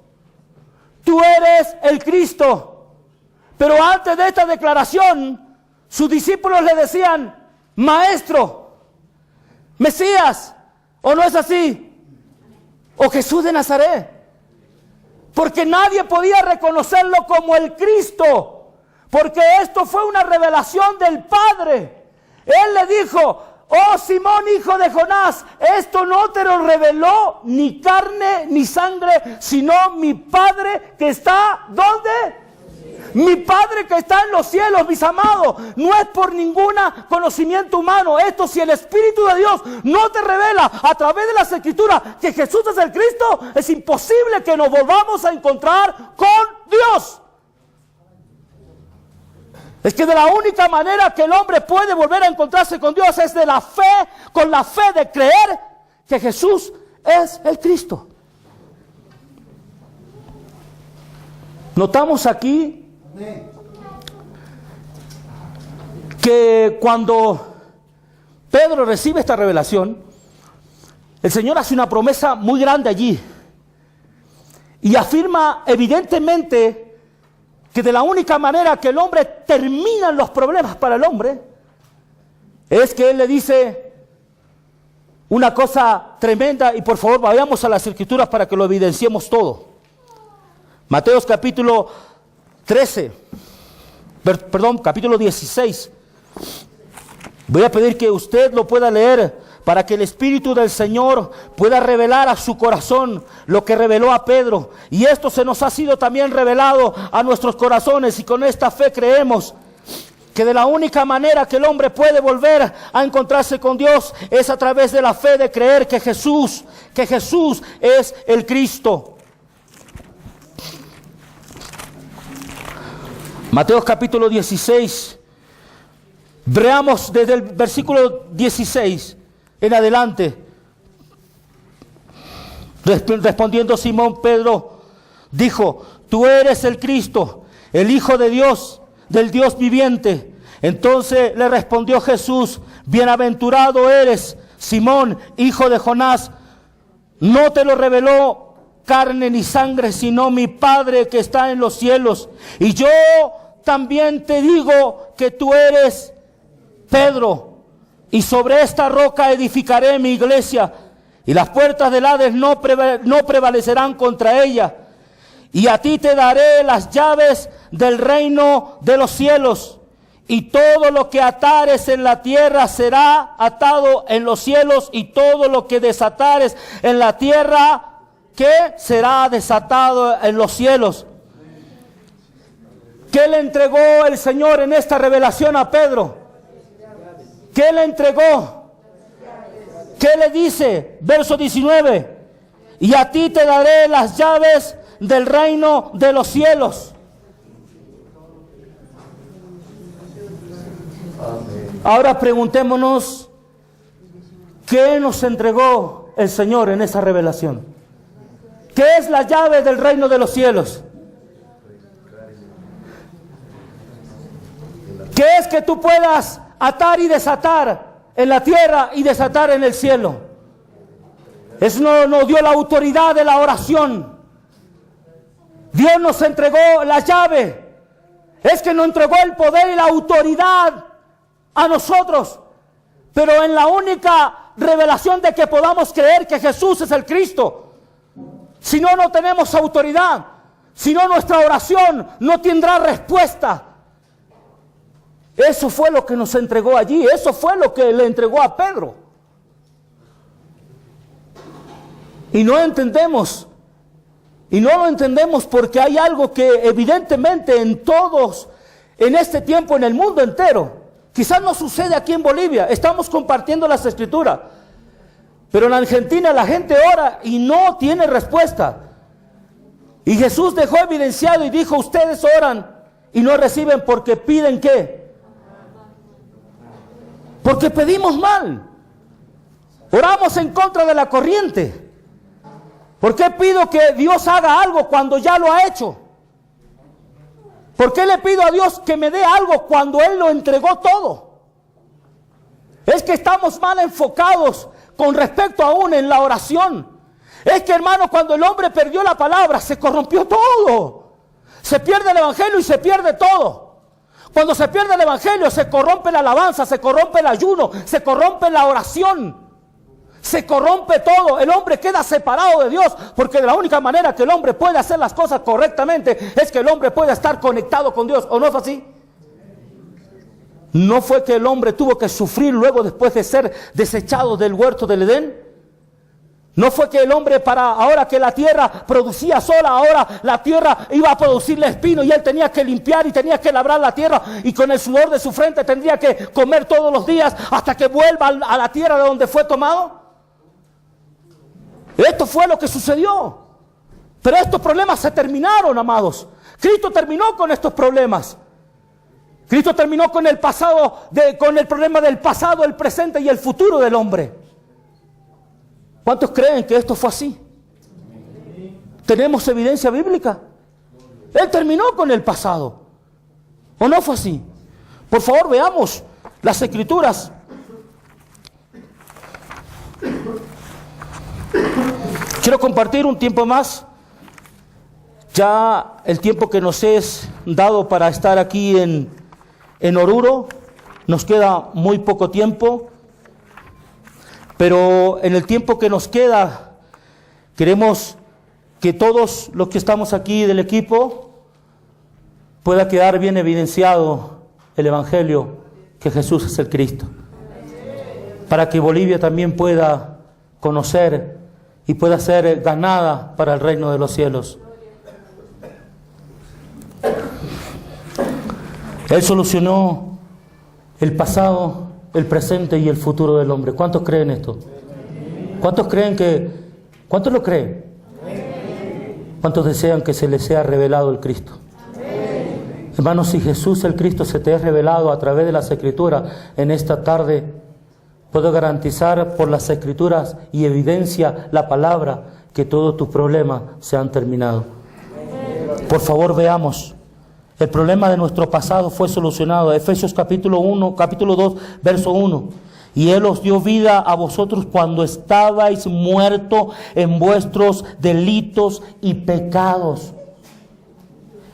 Speaker 2: Tú eres el Cristo. Pero antes de esta declaración, sus discípulos le decían: Maestro, Mesías, ¿o no es así? O Jesús de Nazaret. Porque nadie podía reconocerlo como el Cristo, porque esto fue una revelación del Padre. Él le dijo: oh Simón, hijo de Jonás, esto no te lo reveló ni carne ni sangre, sino mi Padre que está, ¿dónde? Mi Padre que está en los cielos, mis amados. No es por ningún conocimiento humano. Esto, si el Espíritu de Dios no te revela a través de las Escrituras que Jesús es el Cristo, es imposible que nos volvamos a encontrar con Dios. Es que de la única manera que el hombre puede volver a encontrarse con Dios es de la fe, con la fe de creer que Jesús es el Cristo. Notamos aquí que cuando Pedro recibe esta revelación, el Señor hace una promesa muy grande allí y afirma evidentemente que de la única manera que el hombre termina los problemas para el hombre, es que él le dice una cosa tremenda, y por favor vayamos a las Escrituras para que lo evidenciemos todo. Mateos capítulo 16. Voy a pedir que usted lo pueda leer para que el Espíritu del Señor pueda revelar a su corazón lo que reveló a Pedro. Y esto se nos ha sido también revelado a nuestros corazones, y con esta fe creemos que de la única manera que el hombre puede volver a encontrarse con Dios es a través de la fe de creer que Jesús es el Cristo. Mateo capítulo 16. Veamos desde el versículo 16 en adelante. Respondiendo Simón Pedro, dijo: tú eres el Cristo, el Hijo de Dios, del Dios viviente. Entonces le respondió Jesús: bienaventurado eres, Simón, hijo de Jonás. No te lo reveló carne ni sangre, sino mi Padre que está en los cielos. Y yo también te digo que tú eres Pedro, y sobre esta roca edificaré mi iglesia, y las puertas del Hades no prevalecerán contra ella. Y a ti te daré las llaves del reino de los cielos, y todo lo que atares en la tierra será atado en los cielos, y todo lo que desatares en la tierra, ¿qué? Será desatado en los cielos. ¿Qué le entregó el Señor en esta revelación a Pedro? ¿Qué le entregó? ¿Qué le dice? Verso 19. Y a ti te daré las llaves del reino de los cielos. Ahora preguntémonos, ¿qué nos entregó el Señor en esa revelación? ¿Qué es la llave del reino de los cielos? ¿Qué es que tú puedas atar y desatar en la tierra y desatar en el cielo? Eso nos dio la autoridad de la oración. Dios nos entregó la llave. Es que nos entregó el poder y la autoridad a nosotros. Pero en la única revelación de que podamos creer que Jesús es el Cristo. Si no, no tenemos autoridad. Si no, nuestra oración no tendrá respuesta. Eso fue lo que nos entregó allí. Eso fue lo que le entregó a Pedro. Y no entendemos. Y no lo entendemos porque hay algo que evidentemente en todos, en este tiempo, en el mundo entero, quizás no sucede aquí en Bolivia. Estamos compartiendo las Escrituras. Pero en Argentina la gente ora y no tiene respuesta. Y Jesús dejó evidenciado y dijo: ustedes oran y no reciben porque piden ¿qué? Porque pedimos mal. Oramos en contra de la corriente. ¿Por qué pido que Dios haga algo cuando ya lo ha hecho? ¿Por qué le pido a Dios que me dé algo cuando Él lo entregó todo? Es que estamos mal enfocados con respecto aún en la oración. Es que, hermano, cuando el hombre perdió la palabra, se corrompió todo. Se pierde el evangelio y se pierde todo. Cuando se pierde el evangelio, se corrompe la alabanza, se corrompe el ayuno, se corrompe la oración, se corrompe todo. El hombre queda separado de Dios, porque de la única manera que el hombre puede hacer las cosas correctamente es que el hombre pueda estar conectado con Dios. ¿O no es así? ¿No fue que el hombre tuvo que sufrir luego después de ser desechado del huerto del Edén? ¿No fue que el hombre, ahora que la tierra producía sola, ahora la tierra iba a producirle espino y él tenía que limpiar y tenía que labrar la tierra y con el sudor de su frente tendría que comer todos los días hasta que vuelva a la tierra de donde fue tomado? Esto fue lo que sucedió. Pero estos problemas se terminaron, amados. Cristo terminó con estos problemas. Cristo terminó con el pasado, con el problema del pasado, el presente y el futuro del hombre. ¿Cuántos creen que esto fue así? ¿Tenemos evidencia bíblica? Él terminó con el pasado. ¿O no fue así? Por favor, veamos las Escrituras. Quiero compartir un tiempo más. Ya el tiempo que nos es dado para estar aquí en Oruro. Nos queda muy poco tiempo, pero en el tiempo que nos queda, queremos que todos los que estamos aquí del equipo pueda quedar bien evidenciado el Evangelio, que Jesús es el Cristo, para que Bolivia también pueda conocer y pueda ser ganada para el reino de los cielos. Él solucionó el pasado, el presente y el futuro del hombre. ¿Cuántos creen esto? ¿Cuántos creen cuántos lo creen? ¿Cuántos desean que se les sea revelado el Cristo? Hermanos, si Jesús el Cristo se te es revelado a través de las Escrituras en esta tarde, puedo garantizar por las Escrituras y evidencia la palabra que todos tus problemas se han terminado. Por favor, veamos. El problema de nuestro pasado fue solucionado. Efesios capítulo 2, verso 1. Y Él os dio vida a vosotros cuando estabais muertos en vuestros delitos y pecados.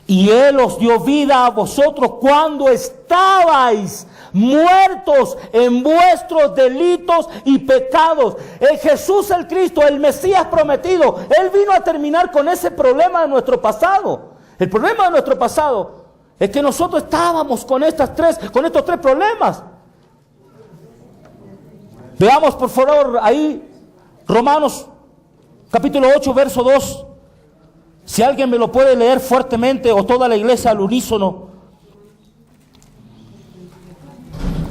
Speaker 2: Y Él os dio vida a vosotros cuando estabais muertos en vuestros delitos y pecados. Jesús el Cristo, el Mesías prometido, Él vino a terminar con ese problema de nuestro pasado. El problema de nuestro pasado es que nosotros estábamos con estos tres problemas. Veamos por favor ahí Romanos capítulo 8, verso 2. Si alguien me lo puede leer fuertemente o toda la iglesia al unísono.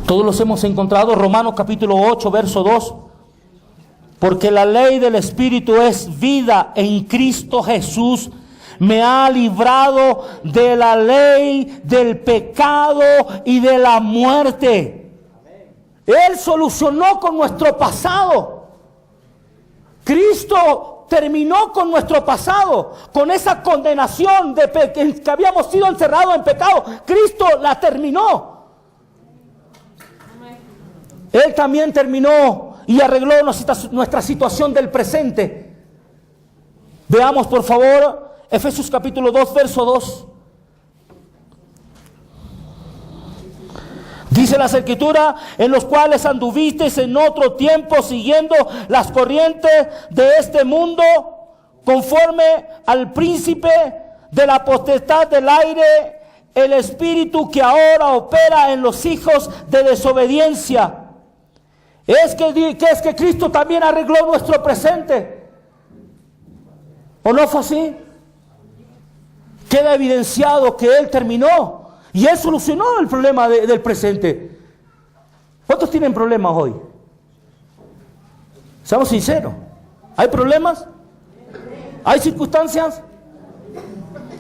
Speaker 2: Todos los hemos encontrado. Romanos capítulo 8, verso 2. Porque la ley del Espíritu es vida en Cristo Jesús. Me ha librado de la ley, del pecado y de la muerte. Él solucionó con nuestro pasado. Cristo terminó con nuestro pasado, con esa condenación que habíamos sido encerrados en pecado. Cristo la terminó. Él también terminó y arregló nuestra situación del presente. Veamos por favor Efesios capítulo 2, verso 2. Dice las Escrituras, en los cuales anduvisteis en otro tiempo siguiendo las corrientes de este mundo, conforme al príncipe de la potestad del aire, el espíritu que ahora opera en los hijos de desobediencia. Es que Cristo también arregló nuestro presente. ¿O no fue así? Queda evidenciado que Él terminó y Él solucionó el problema del presente. ¿Cuántos tienen problemas hoy? Seamos sinceros. ¿Hay problemas? ¿Hay circunstancias?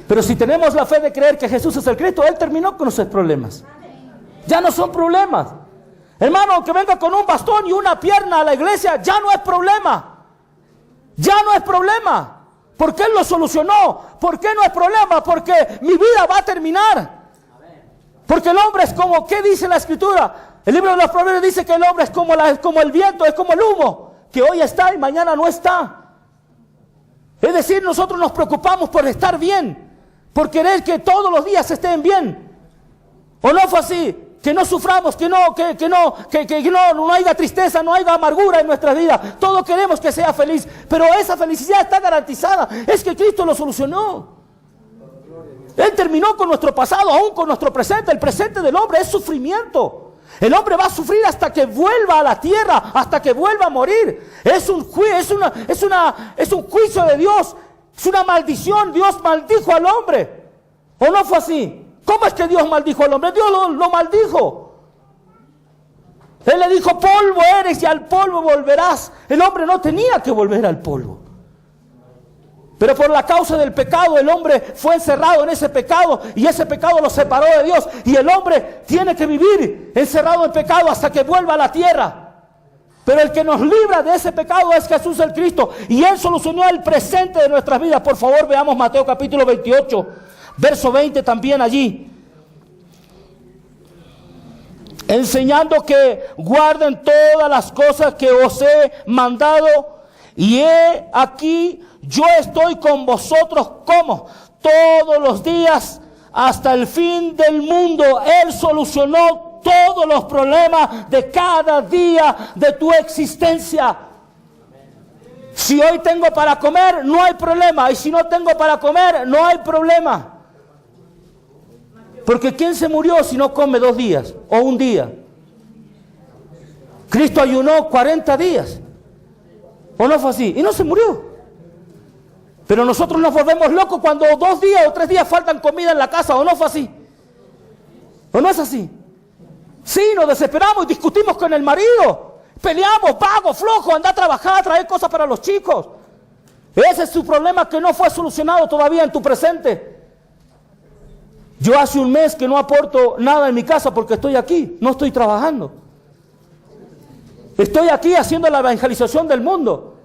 Speaker 2: Pero si tenemos la fe de creer que Jesús es el Cristo, Él terminó con nuestros problemas. Ya no son problemas. Hermano, que venga con un bastón y una pierna a la iglesia, ya no es problema. Ya no es problema. Porque Él lo solucionó. ¿Por qué no es problema? Porque mi vida va a terminar. Porque el hombre es como, ¿qué dice la Escritura? El libro de los Proverbios dice que el hombre es como el viento, es como el humo, que hoy está y mañana no está. Es decir, nosotros nos preocupamos por estar bien, por querer que todos los días estén bien. ¿O no fue así? Que no suframos, que no haya tristeza, no haya amargura en nuestras vidas. Todos queremos que sea feliz, pero esa felicidad está garantizada. Es que Cristo lo solucionó. Él terminó con nuestro pasado, aún con nuestro presente. El presente del hombre es sufrimiento. El hombre va a sufrir hasta que vuelva a la tierra, hasta que vuelva a morir. Es un juicio de Dios, es una maldición. Dios maldijo al hombre. ¿O no fue así? ¿Cómo es que Dios maldijo al hombre? Dios lo maldijo. Él le dijo, polvo eres y al polvo volverás. El hombre no tenía que volver al polvo. Pero por la causa del pecado, el hombre fue encerrado en ese pecado y ese pecado lo separó de Dios. Y el hombre tiene que vivir encerrado en pecado hasta que vuelva a la tierra. Pero el que nos libra de ese pecado es Jesús el Cristo. Y Él solucionó el presente de nuestras vidas. Por favor, veamos Mateo capítulo 28. Verso 20 también allí. Enseñando que guarden todas las cosas que os he mandado. Y he aquí, yo estoy con vosotros como todos los días hasta el fin del mundo. Él solucionó todos los problemas de cada día de tu existencia. Si hoy tengo para comer, no hay problema. Y si no tengo para comer, no hay problema. Porque ¿quién se murió si no come 2 días o 1 día? Cristo ayunó 40 días. ¿O no fue así? Y no se murió. Pero nosotros nos volvemos locos cuando 2 días o 3 días faltan comida en la casa. ¿O no fue así? ¿O no es así? Sí, nos desesperamos y discutimos con el marido. Peleamos, vago, flojo, anda a trabajar, a traer cosas para los chicos. Ese es su problema que no fue solucionado todavía en tu presente. Yo hace 1 mes que no aporto nada en mi casa porque estoy aquí, no estoy trabajando. Estoy aquí haciendo la evangelización del mundo.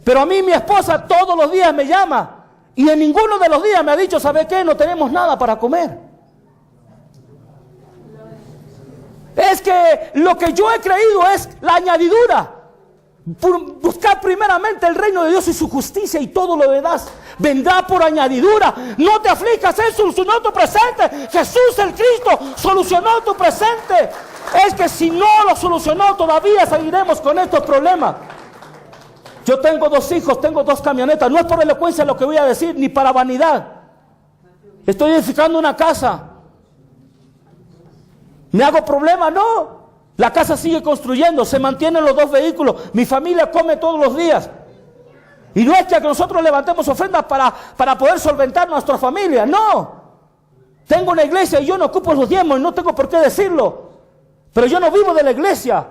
Speaker 2: Pero a mí mi esposa todos los días me llama y en ninguno de los días me ha dicho, ¿sabe qué? No tenemos nada para comer. Es que lo que yo he creído es la añadidura. Buscar primeramente el reino de Dios y su justicia y todo lo demás vendrá por añadidura. No te aflijas, Él solucionó tu presente. Jesús el Cristo solucionó tu presente. Es que si no lo solucionó todavía seguiremos con estos problemas. Yo tengo 2 hijos, tengo 2 camionetas. No es por elocuencia lo que voy a decir, ni para vanidad. Estoy edificando una casa. ¿Me hago problema? No. La casa sigue construyendo, se mantienen los 2 vehículos. Mi familia come todos los días. Y no es que nosotros levantemos ofrendas para poder solventar nuestra familia. No. Tengo una iglesia y yo no ocupo los diezmos y no tengo por qué decirlo. Pero yo no vivo de la iglesia.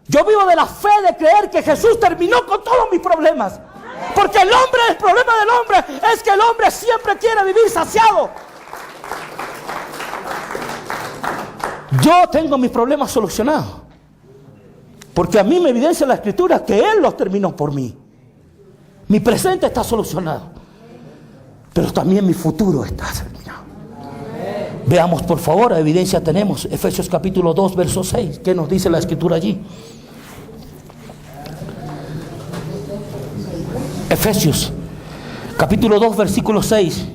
Speaker 2: Yo vivo de la fe de creer que Jesús terminó con todos mis problemas. Porque el problema del hombre es que el hombre siempre quiere vivir saciado. Yo tengo mis problemas solucionados. Porque a mí me evidencia la Escritura que Él los terminó por mí. Mi presente está solucionado. Pero también mi futuro está terminado. Veamos por favor, evidencia tenemos. Efesios capítulo 2, verso 6. ¿Qué nos dice la Escritura allí? Efesios capítulo 2, versículo 6.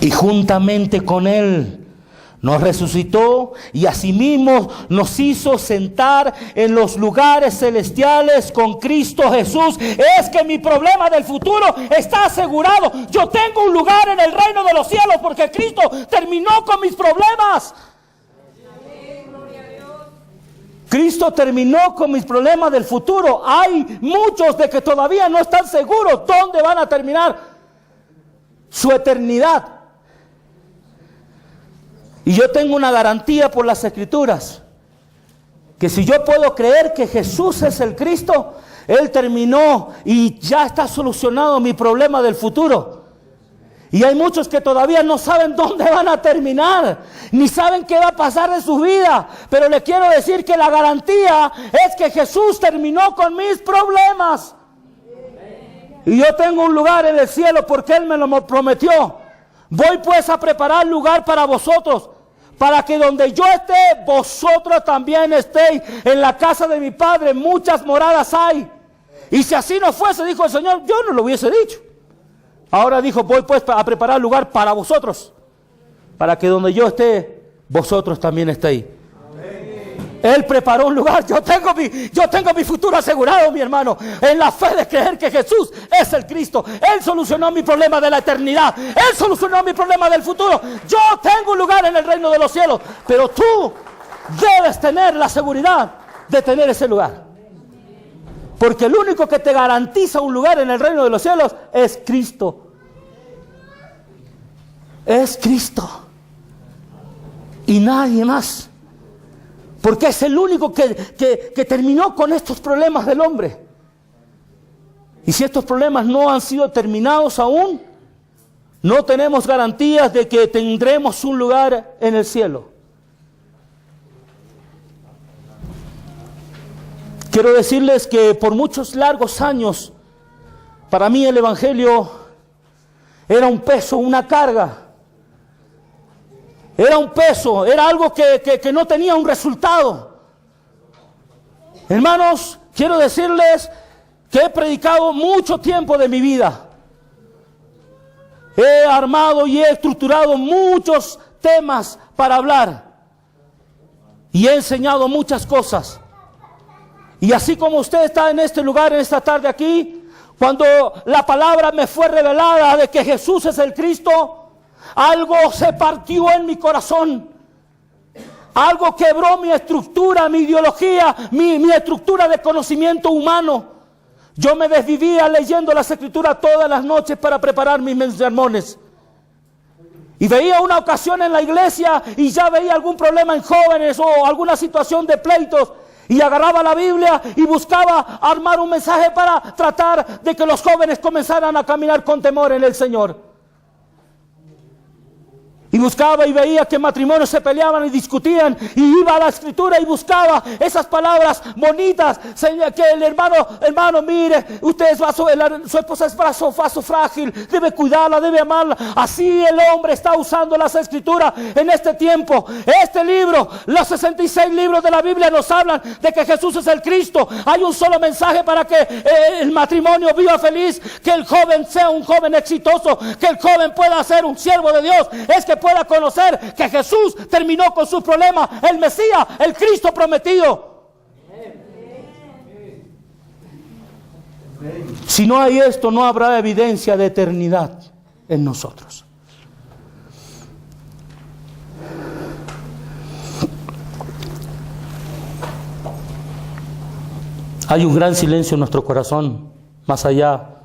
Speaker 2: Y juntamente con Él nos resucitó y asimismo nos hizo sentar en los lugares celestiales con Cristo Jesús. Es que mi problema del futuro está asegurado. Yo tengo un lugar en el reino de los cielos porque Cristo terminó con mis problemas. Cristo terminó con mis problemas del futuro. Hay muchos de que todavía no están seguros dónde van a terminar su eternidad. Y yo tengo una garantía por las Escrituras, que si yo puedo creer que Jesús es el Cristo, Él terminó y ya está solucionado mi problema del futuro. Y hay muchos que todavía no saben dónde van a terminar, ni saben qué va a pasar en su vida. Pero le quiero decir que la garantía es que Jesús terminó con mis problemas. Y yo tengo un lugar en el cielo porque Él me lo prometió. Voy pues a preparar lugar para vosotros, para que donde yo esté, vosotros también estéis. En la casa de mi Padre muchas moradas hay. Y si así no fuese, dijo el Señor, yo no lo hubiese dicho. Ahora dijo, voy pues a preparar lugar para vosotros, para que donde yo esté, vosotros también estéis. Él preparó un lugar. Yo tengo mi futuro asegurado, mi hermano, en la fe de creer que Jesús es el Cristo. Él solucionó mi problema de la eternidad. Él solucionó mi problema del futuro. Yo tengo un lugar en el reino de los cielos, pero tú debes tener la seguridad de tener ese lugar. Porque el único que te garantiza un lugar en el reino de los cielos es Cristo. Es Cristo. Y nadie más. Porque es el único que terminó con estos problemas del hombre. Y si estos problemas no han sido terminados aún, no tenemos garantías de que tendremos un lugar en el cielo. Quiero decirles que por muchos largos años, para mí el Evangelio era un peso, una carga. Era un peso, era algo que no tenía un resultado. Hermanos, quiero decirles que he predicado mucho tiempo de mi vida. He armado y he estructurado muchos temas para hablar. Y he enseñado muchas cosas. Y así como usted está en este lugar, en esta tarde aquí, cuando la palabra me fue revelada de que Jesús es el Cristo, algo se partió en mi corazón. Algo quebró mi estructura, mi ideología, mi estructura de conocimiento humano. Yo me desvivía leyendo las Escrituras todas las noches para preparar mis sermones. Y veía una ocasión en la iglesia y ya veía algún problema en jóvenes o alguna situación de pleitos. Y agarraba la Biblia y buscaba armar un mensaje para tratar de que los jóvenes comenzaran a caminar con temor en el Señor. Y buscaba y veía que matrimonios se peleaban y discutían, y iba a la Escritura y buscaba esas palabras bonitas, que el hermano, mire, su esposa es vaso frágil, debe cuidarla, debe amarla. Así el hombre está usando las Escrituras en este tiempo. Este libro, los 66 libros de la Biblia nos hablan de que Jesús es el Cristo. Hay un solo mensaje para que el matrimonio viva feliz, que el joven sea un joven exitoso, que el joven pueda ser un siervo de Dios, es que pueda conocer que Jesús terminó con sus problemas, el Mesías, el Cristo prometido. Si no hay esto, no habrá evidencia de eternidad en nosotros. Hay un gran silencio en nuestro corazón, más allá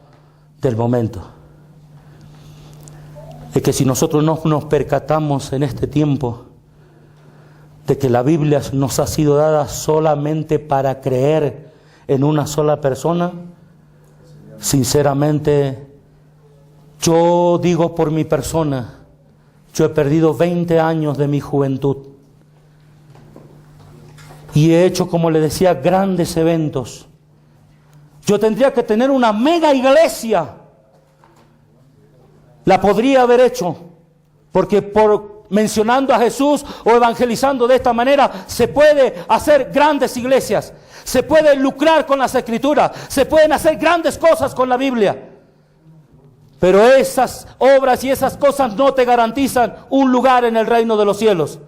Speaker 2: del momento. Es que si nosotros no nos percatamos en este tiempo de que la Biblia nos ha sido dada solamente para creer en una sola persona, sinceramente, yo digo por mi persona, yo he perdido 20 años de mi juventud y he hecho, como le decía, grandes eventos. Yo tendría que tener una mega iglesia. La podría haber hecho, porque por mencionando a Jesús o evangelizando de esta manera se puede hacer grandes iglesias, se puede lucrar con las Escrituras, se pueden hacer grandes cosas con la Biblia. Pero esas obras y esas cosas no te garantizan un lugar en el reino de los cielos.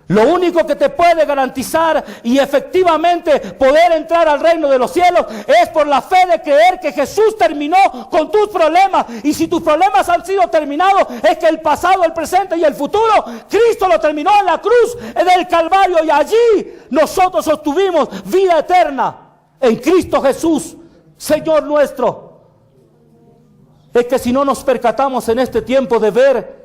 Speaker 2: Lo único que te puede garantizar y efectivamente poder entrar al reino de los cielos es por la fe de creer que Jesús terminó con tus problemas. Y si tus problemas han sido terminados, es que el pasado, el presente y el futuro, Cristo lo terminó en la cruz del Calvario, y allí nosotros obtuvimos vida eterna en Cristo Jesús, Señor nuestro. Es que si no nos percatamos en este tiempo de ver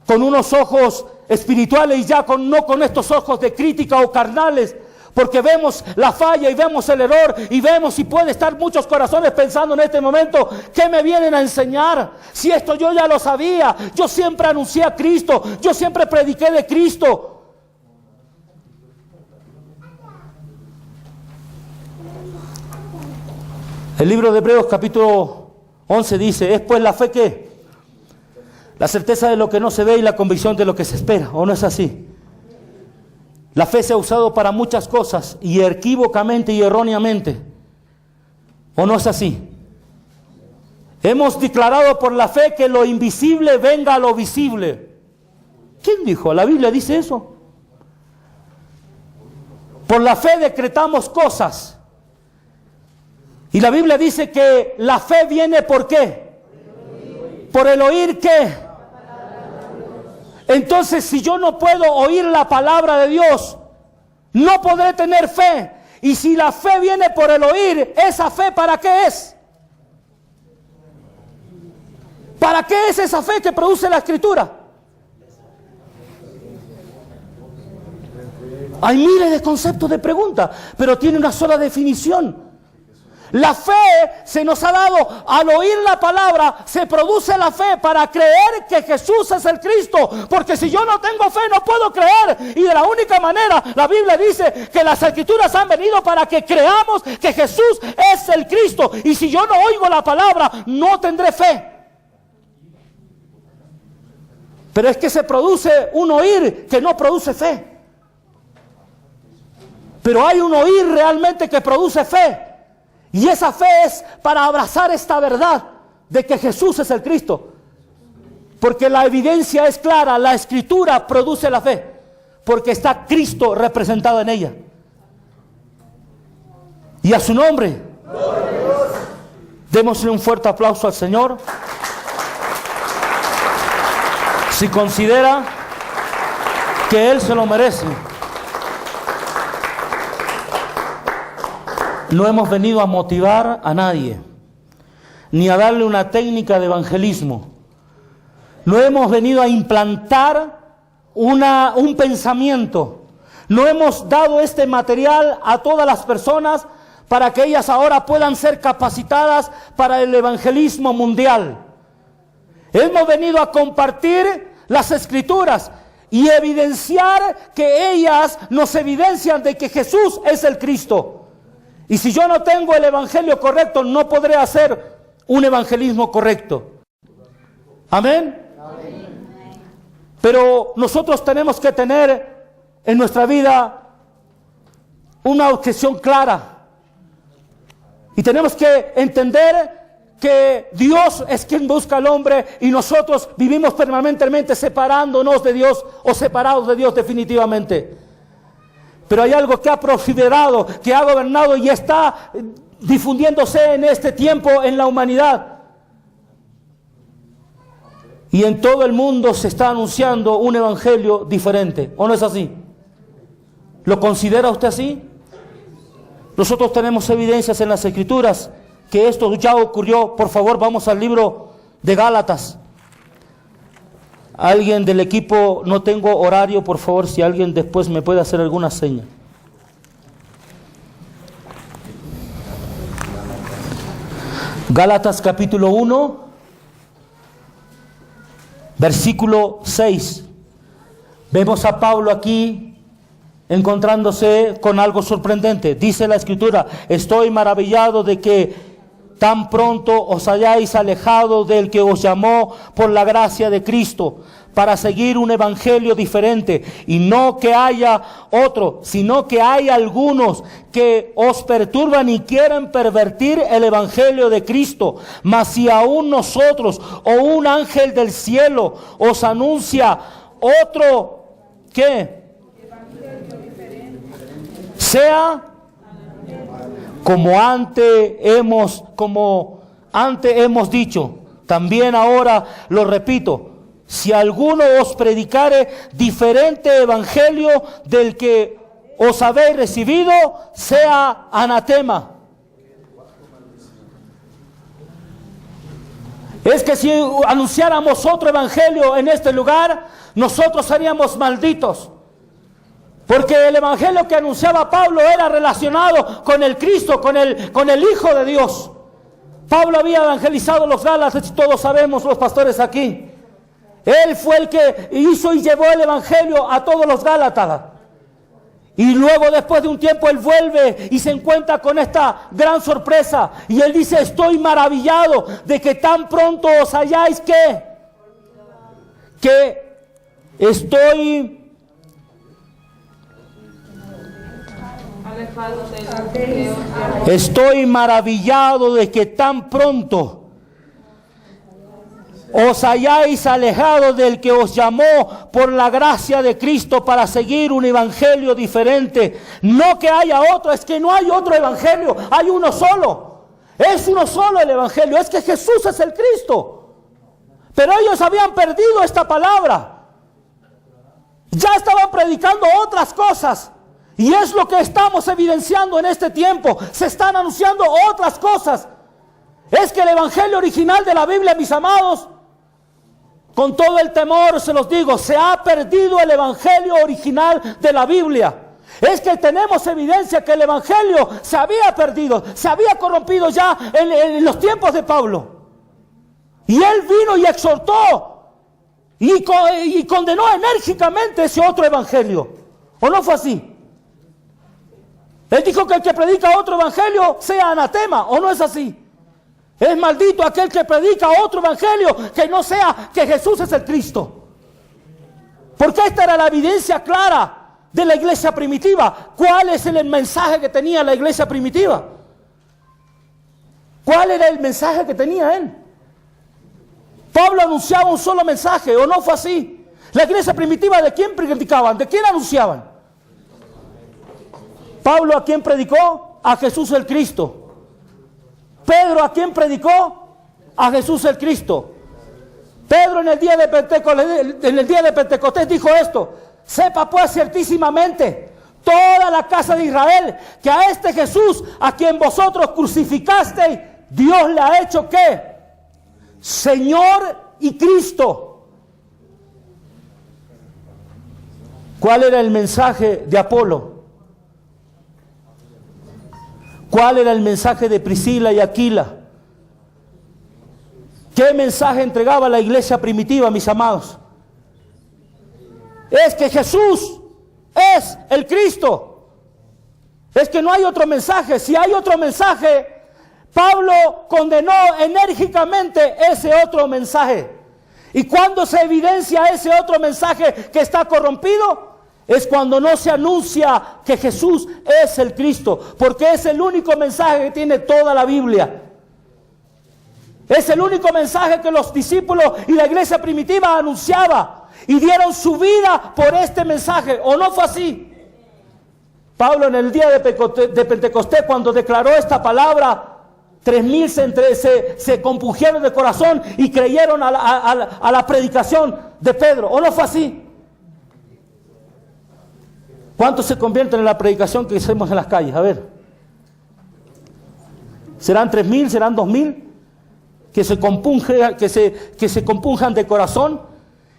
Speaker 2: con unos ojos espirituales y ya no con estos ojos de crítica o carnales, porque vemos la falla y vemos el error y vemos, y puede estar muchos corazones pensando en este momento, ¿qué me vienen a enseñar? Si esto yo ya lo sabía, yo siempre anuncié a Cristo, yo siempre prediqué de Cristo. El libro de Hebreos capítulo 11 dice, ¿es pues la fe qué? La certeza de lo que no se ve y la convicción de lo que se espera, ¿o no es así? La fe se ha usado para muchas cosas, y equívocamente y erróneamente, ¿o no es así? Hemos declarado por la fe que lo invisible venga a lo visible. ¿Quién dijo? La Biblia dice eso. Por la fe decretamos cosas. Y la Biblia dice que la fe viene ¿por qué? ¿Por el oír qué? Entonces, si yo no puedo oír la palabra de Dios, no podré tener fe. Y si la fe viene por el oír, ¿esa fe para qué es? ¿Para qué es esa fe que produce la Escritura? Hay miles de conceptos de pregunta, pero tiene una sola definición. La fe se nos ha dado al oír la palabra, se produce la fe para creer que Jesús es el Cristo, porque si yo no tengo fe no puedo creer, y de la única manera la Biblia dice que las Escrituras han venido para que creamos que Jesús es el Cristo, y si yo no oigo la palabra no tendré fe. Pero es que se produce un oír que no produce fe, pero hay un oír realmente que produce fe. Y esa fe es para abrazar esta verdad de que Jesús es el Cristo. Porque la evidencia es clara, la Escritura produce la fe, porque está Cristo representado en ella. Y a su nombre, démosle un fuerte aplauso al Señor. Si considera que Él se lo merece. No hemos venido a motivar a nadie, ni a darle una técnica de evangelismo. No hemos venido a implantar un pensamiento. No hemos dado este material a todas las personas para que ellas ahora puedan ser capacitadas para el evangelismo mundial. Hemos venido a compartir las Escrituras y evidenciar que ellas nos evidencian de que Jesús es el Cristo. Y si yo no tengo el evangelio correcto, no podré hacer un evangelismo correcto. Amén. Pero nosotros tenemos que tener en nuestra vida una objeción clara. Y tenemos que entender que Dios es quien busca al hombre y nosotros vivimos permanentemente separándonos de Dios o separados de Dios definitivamente. Pero hay algo que ha prosperado, que ha gobernado y está difundiéndose en este tiempo en la humanidad. Y en todo el mundo se está anunciando un evangelio diferente. ¿O no es así? ¿Lo considera usted así? Nosotros tenemos evidencias en las Escrituras que esto ya ocurrió. Por favor, vamos al libro de Gálatas. Alguien del equipo, no tengo horario, por favor, si alguien después me puede hacer alguna seña. Gálatas capítulo 1, versículo 6. Vemos a Pablo aquí encontrándose con algo sorprendente. Dice la Escritura: estoy maravillado de que tan pronto os hayáis alejado del que os llamó por la gracia de Cristo, para seguir un evangelio diferente, y no que haya otro, sino que hay algunos que os perturban y quieren pervertir el evangelio de Cristo. Mas si aún nosotros o un ángel del cielo os anuncia otro, ¿qué? Sea como antes hemos dicho, también ahora lo repito: si alguno os predicare diferente evangelio del que os habéis recibido, sea anatema. Es que si anunciáramos otro evangelio en este lugar, nosotros seríamos malditos. Porque el evangelio que anunciaba Pablo era relacionado con el Cristo, con el Hijo de Dios. Pablo había evangelizado los Gálatas, y todos sabemos, los pastores aquí. Él fue el que hizo y llevó el evangelio a todos los Gálatas. Y luego, después de un tiempo, él vuelve y se encuentra con esta gran sorpresa. Y él dice: estoy maravillado de que tan pronto os hayáis Estoy maravillado de que tan pronto os hayáis alejado del que os llamó por la gracia de Cristo para seguir un evangelio diferente. No que haya otro, es que no hay otro evangelio, hay uno solo. Es uno solo el evangelio, es que Jesús es el Cristo. Pero ellos habían perdido esta palabra. Ya estaban predicando otras cosas. Y es lo que estamos evidenciando en este tiempo. Se están anunciando otras cosas. Es que el evangelio original de la Biblia, mis amados, con todo el temor se los digo, se ha perdido el evangelio original de la Biblia. Es que tenemos evidencia que el evangelio se había perdido, se había corrompido ya en los tiempos de Pablo. Y él vino y exhortó y condenó enérgicamente ese otro evangelio. ¿O no fue así? Él dijo que el que predica otro evangelio sea anatema, ¿o no es así? Es maldito aquel que predica otro evangelio que no sea que Jesús es el Cristo. Porque esta era la evidencia clara de la iglesia primitiva. ¿Cuál es el mensaje que tenía la iglesia primitiva? ¿Cuál era el mensaje que tenía él? Pablo anunciaba un solo mensaje, ¿o no fue así? La iglesia primitiva, ¿de quién predicaban? ¿De quién anunciaban? Pablo, ¿a quién predicó? A Jesús el Cristo. Pedro, ¿a quién predicó? A Jesús el Cristo. Pedro en el día de Pentecostés dijo esto: sepa pues ciertísimamente toda la casa de Israel que a este Jesús a quien vosotros crucificasteis, Dios le ha hecho ¿qué? Señor y Cristo. ¿Cuál era el mensaje de Apolo? ¿Cuál era el mensaje de Priscila y Aquila? ¿Qué mensaje entregaba la iglesia primitiva, mis amados? Es que Jesús es el Cristo. Es que no hay otro mensaje. Si hay otro mensaje, Pablo condenó enérgicamente ese otro mensaje. ¿Y cuándo se evidencia ese otro mensaje que está corrompido? Es cuando no se anuncia que Jesús es el Cristo, porque es el único mensaje que tiene toda la Biblia. Es el único mensaje que los discípulos y la iglesia primitiva anunciaba y dieron su vida por este mensaje, ¿o no fue así? Pablo en el día de Pentecostés, cuando declaró esta palabra, 3,000 se compungieron de corazón y creyeron a la predicación de Pedro, ¿o no fue así? ¿Cuántos se convierten en la predicación que hacemos en las calles? A ver, ¿serán 3,000? ¿Serán 2,000? Que se compunjan de corazón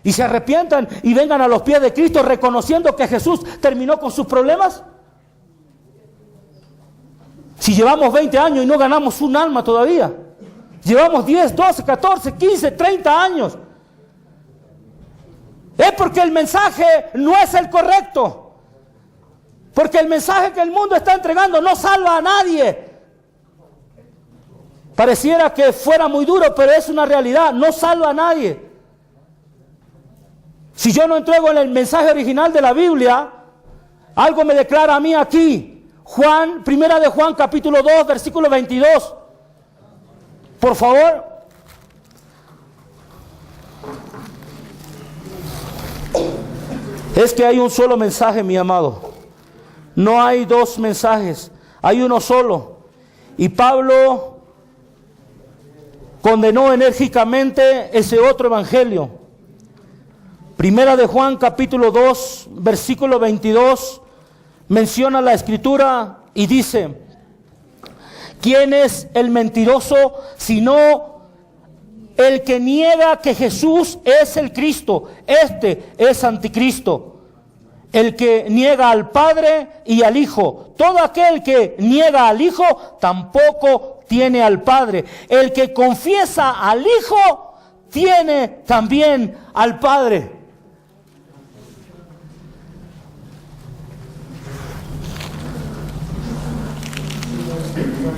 Speaker 2: y se arrepientan y vengan a los pies de Cristo reconociendo que Jesús terminó con sus problemas. Si llevamos 20 años y no ganamos un alma todavía, llevamos 10, 12, 14, 15, 30 años, es porque el mensaje no es el correcto, porque el mensaje que el mundo está entregando no salva a nadie. Pareciera que fuera muy duro, pero es una realidad, no salva a nadie. Si yo no entrego el mensaje original de la Biblia, algo me declara a mí aquí. Primera de Juan, capítulo 2, versículo 22. Por favor. Es que hay un solo mensaje, mi amado. No hay dos mensajes, hay uno solo. Y Pablo condenó enérgicamente ese otro evangelio. Primera de Juan, capítulo 2, versículo 22, menciona la escritura y dice: ¿quién es el mentiroso sino el que niega que Jesús es el Cristo? Este es anticristo, el que niega al Padre y al Hijo. Todo aquel que niega al Hijo tampoco tiene al Padre. El que confiesa al Hijo tiene también al Padre.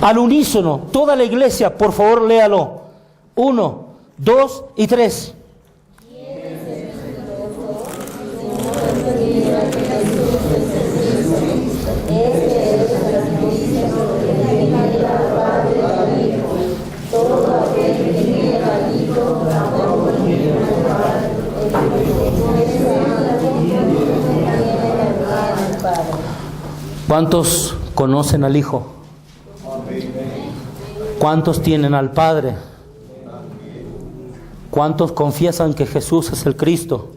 Speaker 2: Al unísono, toda la iglesia, por favor, léalo. 1, 2 y 3. ¿Cuántos conocen al Hijo? ¿Cuántos tienen al Padre? ¿Cuántos confiesan que Jesús es el Cristo?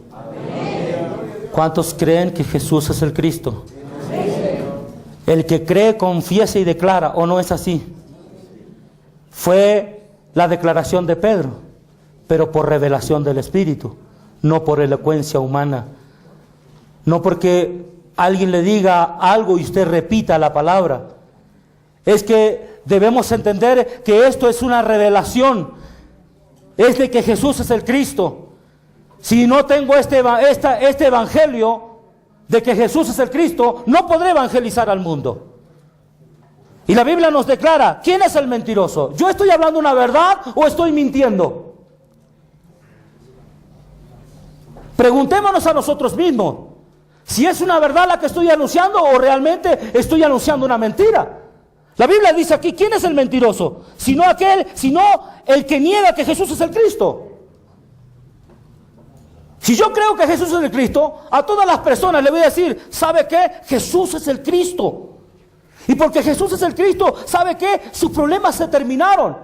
Speaker 2: ¿Cuántos creen que Jesús es el Cristo? El que cree, confiesa y declara, ¿o no es así? Fue la declaración de Pedro, pero por revelación del Espíritu, no por elocuencia humana. No porque alguien le diga algo y usted repita la palabra. Es que debemos entender que esto es una revelación, es de que Jesús es el Cristo. Si no tengo este evangelio de que Jesús es el Cristo, no podré evangelizar al mundo. Y la Biblia nos declara, ¿quién es el mentiroso? ¿Yo estoy hablando una verdad o estoy mintiendo? Preguntémonos a nosotros mismos si es una verdad la que estoy anunciando o realmente estoy anunciando una mentira. La Biblia dice aquí, ¿quién es el mentiroso? Sino el que niega que Jesús es el Cristo. Si yo creo que Jesús es el Cristo, a todas las personas le voy a decir, ¿sabe qué? Jesús es el Cristo. Y porque Jesús es el Cristo, ¿sabe qué? Sus problemas se terminaron.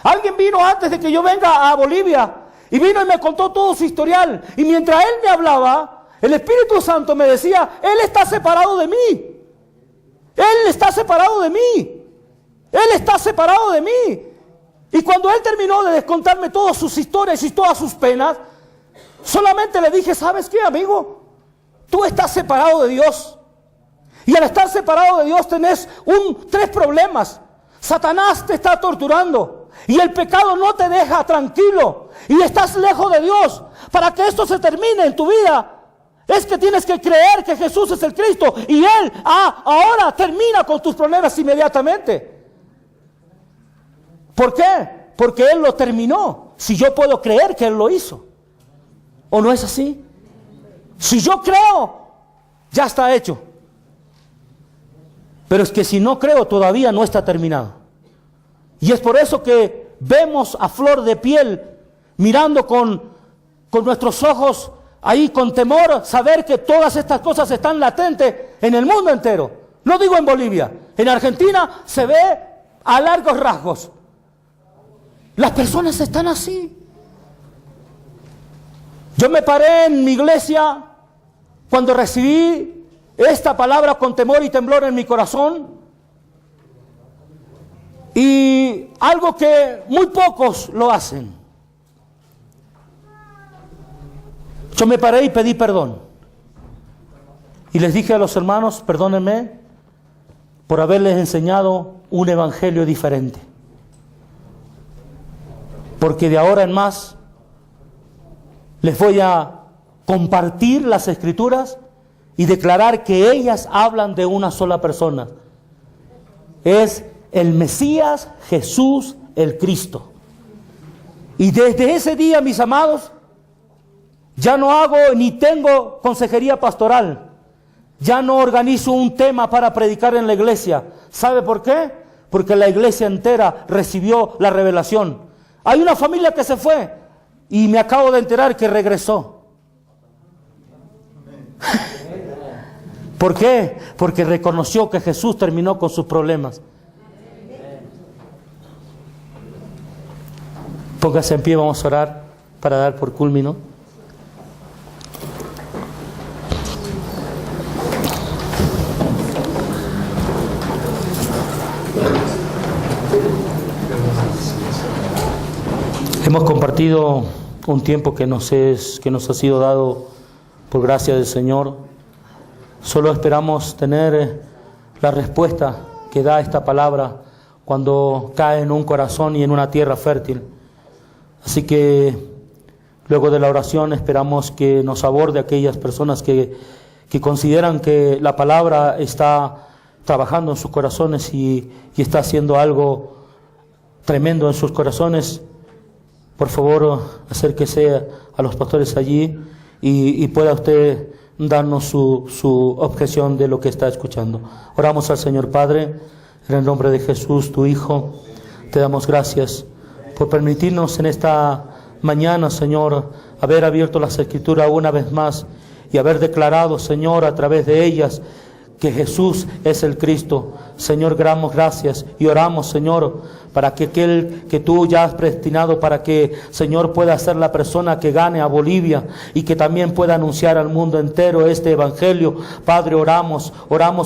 Speaker 2: Alguien vino antes de que yo venga a Bolivia y vino y me contó todo su historial. Y mientras él me hablaba, el Espíritu Santo me decía, Él está separado de mí. Él está separado de mí. Él está separado de mí. Y cuando él terminó de descontarme todas sus historias y todas sus penas, solamente le dije, ¿sabes qué, amigo? Tú estás separado de Dios. Y al estar separado de Dios tenés tres problemas. Satanás te está torturando. Y el pecado no te deja tranquilo. Y estás lejos de Dios. Para que esto se termine en tu vida, es que tienes que creer que Jesús es el Cristo. Y Él ahora termina con tus problemas inmediatamente. ¿Por qué? Porque Él lo terminó. Si yo puedo creer que Él lo hizo. ¿O no es así? Si yo creo, ya está hecho. Pero es que si no creo, todavía no está terminado. Y es por eso que vemos a flor de piel, mirando con nuestros ojos ahí con temor, saber que todas estas cosas están latentes en el mundo entero. No digo en Bolivia, en Argentina se ve a largos rasgos. Las personas están así. Yo me paré en mi iglesia cuando recibí esta palabra con temor y temblor en mi corazón. Y algo que muy pocos lo hacen. Yo me paré y pedí perdón. Y les dije a los hermanos, perdónenme por haberles enseñado un evangelio diferente. Porque de ahora en más les voy a compartir las escrituras y declarar que ellas hablan de una sola persona. Es el Mesías, Jesús, el Cristo. Y desde ese día, mis amados, ya no hago ni tengo consejería pastoral. Ya no organizo un tema para predicar en la iglesia. ¿Sabe por qué? Porque la iglesia entera recibió la revelación. Hay una familia que se fue y me acabo de enterar que regresó. ¿Por qué? Porque reconoció que Jesús terminó con sus problemas. Póngase en pie, vamos a orar para dar por culmino. Hemos compartido un tiempo que nos ha sido dado por gracia del Señor. Solo esperamos tener la respuesta que da esta palabra cuando cae en un corazón y en una tierra fértil. Así que luego de la oración esperamos que nos aborde aquellas personas que consideran que la palabra está trabajando en sus corazones y está haciendo algo tremendo en sus corazones. Por favor, acérquese a los pastores allí y pueda usted darnos su objeción de lo que está escuchando. Oramos al Señor. Padre, en el nombre de Jesús, tu Hijo, te damos gracias por permitirnos en esta mañana, Señor, haber abierto las Escrituras una vez más y haber declarado, Señor, a través de ellas que Jesús es el Cristo. Señor, damos gracias y oramos, Señor, para que aquel que tú ya has predestinado para que, Señor, pueda ser la persona que gane a Bolivia y que también pueda anunciar al mundo entero este evangelio. Padre, oramos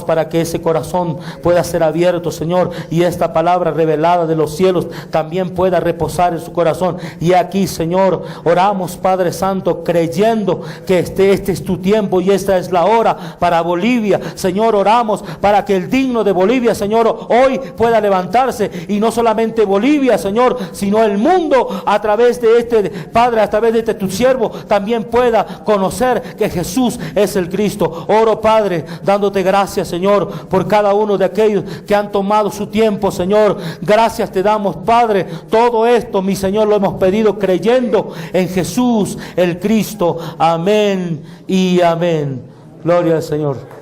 Speaker 2: para que ese corazón pueda ser abierto, Señor, y esta palabra revelada de los cielos también pueda reposar en su corazón. Y aquí, Señor, oramos, Padre Santo, creyendo que este es tu tiempo y esta es la hora para Bolivia. Señor, oramos para que el digno de Bolivia, Señor, hoy pueda levantarse, y no solamente Bolivia, Señor, sino el mundo a través de este, Padre, a través de este tu siervo, también pueda conocer que Jesús es el Cristo. Oro, Padre, dándote gracias, Señor, por cada uno de aquellos que han tomado su tiempo, Señor. Gracias te damos, Padre. Todo esto, mi Señor, lo hemos pedido creyendo en Jesús, el Cristo. Amén y amén. Gloria al Señor.